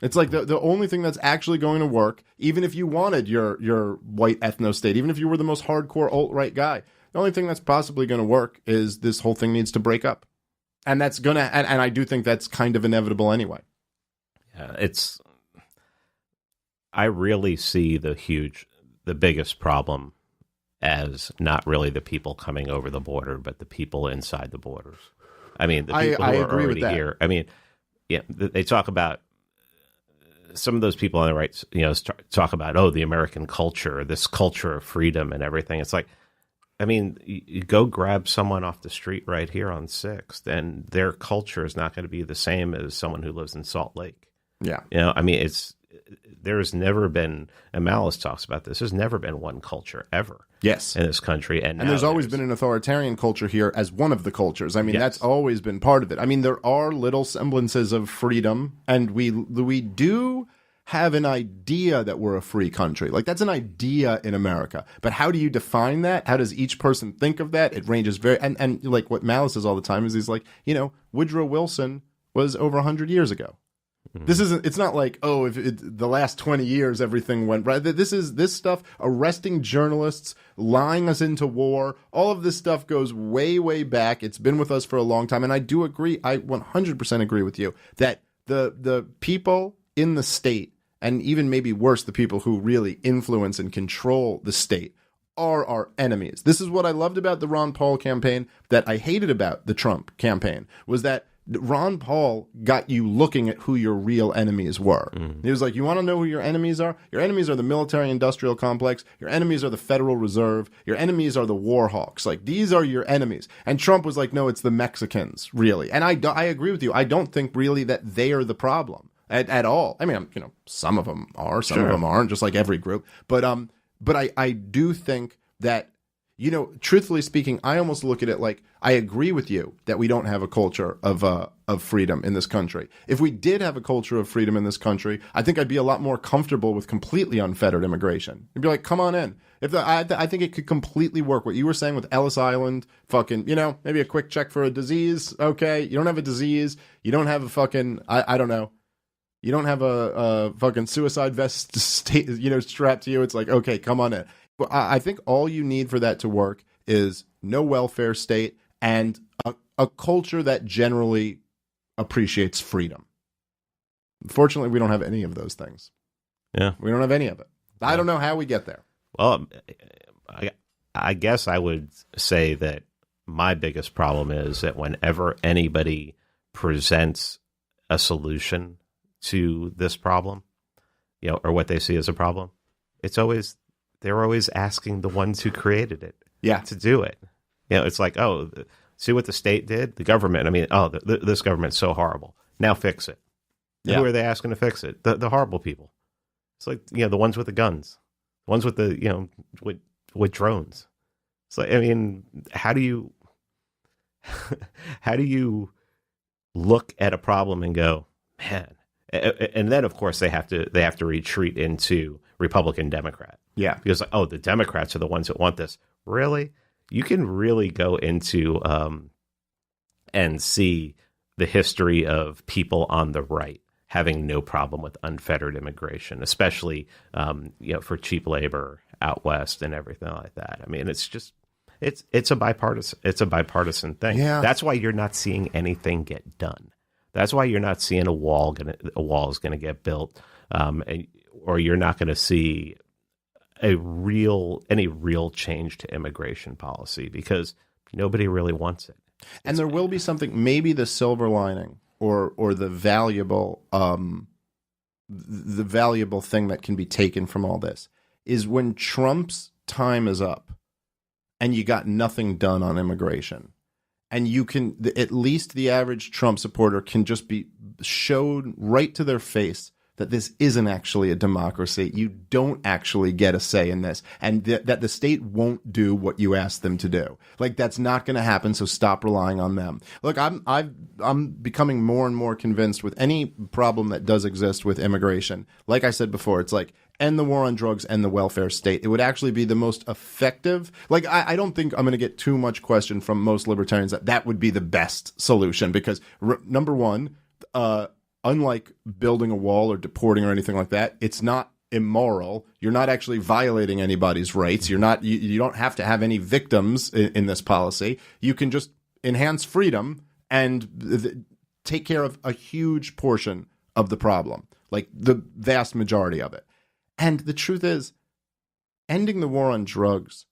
C: It's like the only thing that's actually going to work, even if you wanted your white ethno-state, even if you were the most hardcore alt-right guy, the only thing that's possibly going to work is this whole thing needs to break up. And that's going to, and I do think that's kind of inevitable anyway.
F: I really see the biggest problem as not really the people coming over the border, but the people inside the borders. I mean, the people who are already here. I mean, yeah, they talk about some of those people on the right, talk about, the American culture, this culture of freedom and everything. It's like, I mean, you go grab someone off the street right here on 6th, and their culture is not going to be the same as someone who lives in Salt Lake.
C: Yeah.
F: I mean, there's never been, and Malice talks about this, there's never been one culture ever.
C: Yes.
F: In this country. And
C: there's always been an authoritarian culture here as one of the cultures. I mean,
F: yes.
C: That's always been part of it. I mean, there are little semblances of freedom, and we do have an idea that we're a free country. Like, that's an idea in America. But how do you define that? How does each person think of that? It ranges very, and like what Malice says all the time is he's like, Woodrow Wilson was over 100 years ago. Mm-hmm. It's not like, the last 20 years everything went right. This stuff, arresting journalists, lying us into war, all of this stuff goes way, way back. It's been with us for a long time. And I do agree, I 100% agree with you that the people in the state, and even maybe worse, the people who really influence and control the state, are our enemies. This is what I loved about the Ron Paul campaign that I hated about the Trump campaign, was that Ron Paul got you looking at who your real enemies were. He was like, you want to know who your enemies are? Your enemies are the military-industrial complex. Your enemies are the Federal Reserve. Your enemies are the war hawks. Like, these are your enemies. And Trump was like, no, it's the Mexicans, really. And I agree with you. I don't think really that they are the problem at all. I mean, some of them are, some of them aren't, just like every group. But I do think that, truthfully speaking, I almost look at it like, I agree with you that we don't have a culture of freedom in this country. If we did have a culture of freedom in this country, I think I'd be a lot more comfortable with completely unfettered immigration. You'd be like, come on in. I think it could completely work. What you were saying with Ellis Island, fucking, maybe a quick check for a disease. Okay, you don't have a disease. You don't have a fucking, I don't know. You don't have a fucking suicide vest strapped to you. It's like, okay, come on in. I think all you need for that to work is no welfare state and a culture that generally appreciates freedom. Fortunately, we don't have any of those things.
F: Yeah.
C: We don't have any of it. I don't know how we get there.
F: Well, I guess I would say that my biggest problem is that whenever anybody presents a solution to this problem, or what they see as a problem, they're always asking the ones who created it to do it. It's like, see what the state did? The government. I mean, this government's so horrible. Now fix it. Yeah. Who are they asking to fix it? The horrible people. It's like, the ones with the guns, the ones with the, with drones. It's like, I mean, how do you look at a problem and go, man? And then, of course, they have to retreat into Republican Democrat. Yeah. Because, the Democrats are the ones that want this. Really? You can really go into and see the history of people on the right having no problem with unfettered immigration, especially, for cheap labor out west and everything like that. I mean, it's just, it's a bipartisan thing. Yeah. That's why you're not seeing anything get done. That's why you're not seeing a wall is going to get built, or you're not going to see any real change to immigration policy, because nobody really wants it.
C: And there will be something, maybe the silver lining, or the valuable thing that can be taken from all this is when Trump's time is up, and you got nothing done on immigration. And you can, at least the average Trump supporter can just be showed right to their face that this isn't actually a democracy. You don't actually get a say in this, and that the state won't do what you ask them to do. Like, that's not going to happen. So stop relying on them. Look, I'm becoming more and more convinced with any problem that does exist with immigration. Like I said before, it's like, end the war on drugs, end the welfare state. It would actually be the most effective. Like, I don't think I'm going to get too much question from most libertarians that would be the best solution, because number one, unlike building a wall or deporting or anything like that, it's not immoral. You're not actually violating anybody's rights. You don't have to have any victims in this policy. You can just enhance freedom and take care of a huge portion of the problem, like the vast majority of it. And the truth is, ending the war on drugs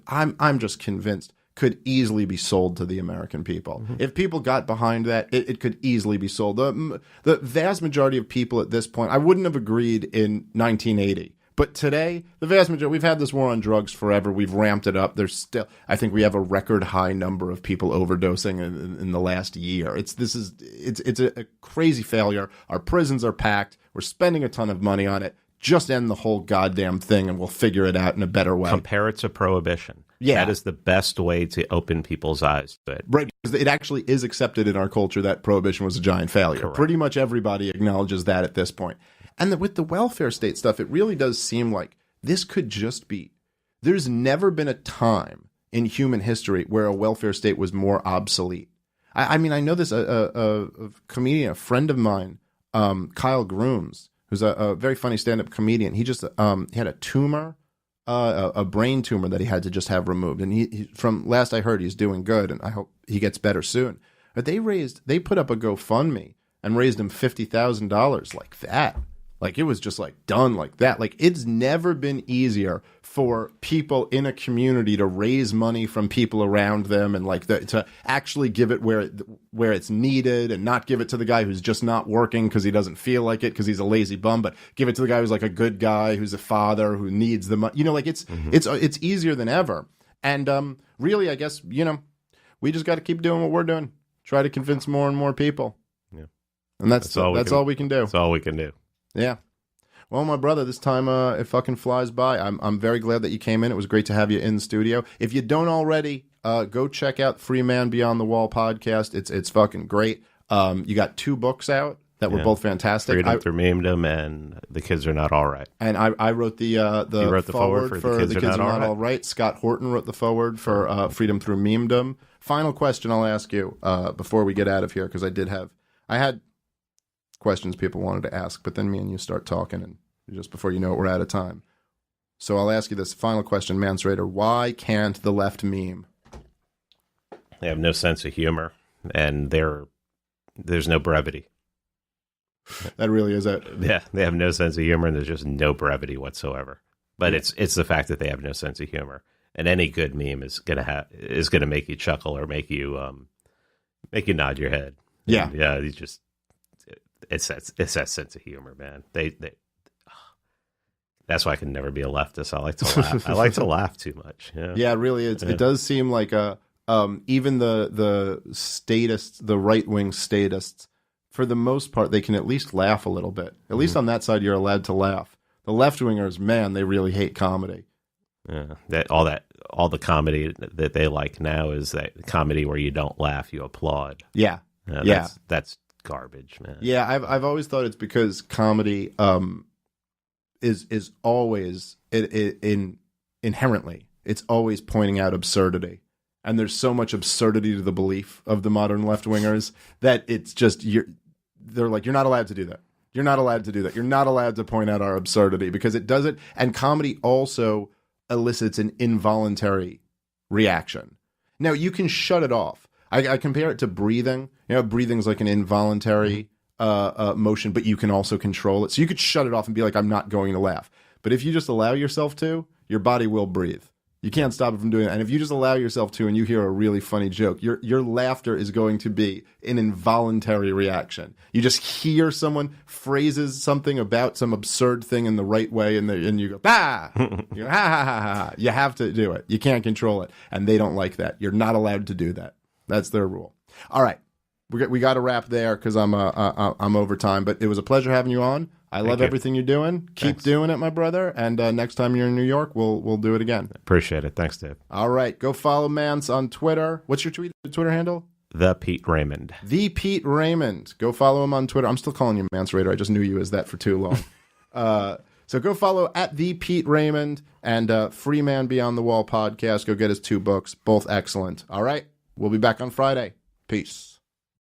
C: I'm just convinced, could easily be sold to the American people. Mm-hmm. If people got behind that, it could easily be sold. The vast majority of people at this point, I wouldn't have agreed in 1980. But today, the vast majority, we've had this war on drugs forever. We've ramped it up. There's still, I think we have a record high number of people overdosing in the last year. It's a crazy failure. Our prisons are packed. We're spending a ton of money on it. Just end the whole goddamn thing and we'll figure it out in a better way.
F: Compare it to prohibition.
C: Yeah.
F: That is the best way to open people's eyes to it.
C: Right, because it actually is accepted in our culture that prohibition was a giant failure.
F: Correct.
C: Pretty much everybody acknowledges that at this point. And with the welfare state stuff, it really does seem like this could just be... There's never been a time in human history where a welfare state was more obsolete. I mean, I know this, a comedian, a friend of mine, Kyle Grooms, who's a very funny stand-up comedian. He just he had a tumor, a brain tumor that he had to just have removed. And he from last I heard, he's doing good, and I hope he gets better soon. But they put up a GoFundMe and raised him $50,000 like that. Like, it was just, like, done like that. Like, it's never been easier for people in a community to raise money from people around them and, like, to actually give it where it's needed and not give it to the guy who's just not working because he doesn't feel like it because he's a lazy bum, but give it to the guy who's, like, a good guy, who's a father, who needs the money. You know, like, it's easier than ever. And really, I guess, you know, we just got to keep doing what we're doing. Try to convince more and more people. Yeah. And that's all we can do.
F: That's all we can do.
C: Yeah. Well, my brother, this time it fucking flies by. I'm very glad that you came in. It was great to have you in the studio. If you don't already, go check out Free Man Beyond the Wall podcast. It's fucking great. You got 2 books out that were both fantastic.
F: Freedom Through Memedom and The Kids Are Not All Right.
C: And I wrote the forward for The Kids Are Not All Right. Scott Horton wrote the forward for Freedom Through Memedom. Final question I'll ask you before we get out of here, because I had questions people wanted to ask, but then me and you start talking, and just before you know it, we're out of time. So I'll ask you this final question, Mance Raider. Why can't the left meme?
F: They have no sense of humor, and there's no brevity.
C: That really is it.
F: Yeah, they have no sense of humor, and there's just no brevity whatsoever. But it's the fact that they have no sense of humor, and any good meme is gonna make you chuckle or make you nod your head.
C: Yeah,
F: and, yeah. You just it's that sense of humor, man. They that's why I can never be a leftist. I like to laugh. I like to laugh too much. Yeah,
C: yeah, it really is. Yeah. It does seem like even the statists, the right wing statists, for the most part, they can at least laugh a little bit. At least on that side, you're allowed to laugh. The left wingers, man, they really hate comedy.
F: Yeah, all the comedy that they like now is that comedy where you don't laugh, you applaud.
C: Yeah,
F: that's garbage, man.
C: Yeah, I've always thought it's because comedy is always inherently it's always pointing out absurdity, and there's so much absurdity to the belief of the modern left wingers that it's just they're like, you're not allowed to do that. You're not allowed to do that. You're not allowed to point out our absurdity because it doesn't. And comedy also elicits an involuntary reaction. Now you can shut it off. I compare it to breathing. You know, breathing's like an involuntary motion, but you can also control it. So you could shut it off and be like, I'm not going to laugh. But if you just allow yourself to, your body will breathe. You can't stop it from doing that. And if you just allow yourself to and you hear a really funny joke, your laughter is going to be an involuntary reaction. You just hear someone phrases something about some absurd thing in the right way, and you go, ah! You go, ha, ha, ha, ha. You have to do it. You can't control it. And they don't like that. You're not allowed to do that. That's their rule. All right. We got to wrap there because I'm over time. But it was a pleasure having you on. I love everything you're doing. Keep doing it, my brother. And next time you're in New York, we'll do it again.
F: Appreciate it. Thanks, Dave.
C: All right. Go follow Mance on Twitter. What's your Twitter handle?
F: The Pete Raymond.
C: The Pete Raymond. Go follow him on Twitter. I'm still calling you Mance Raider. I just knew you as that for too long. So go follow at The Pete Raymond and Free Man Beyond the Wall podcast. Go get his 2 books. Both excellent. All right. We'll be back on Friday. Peace.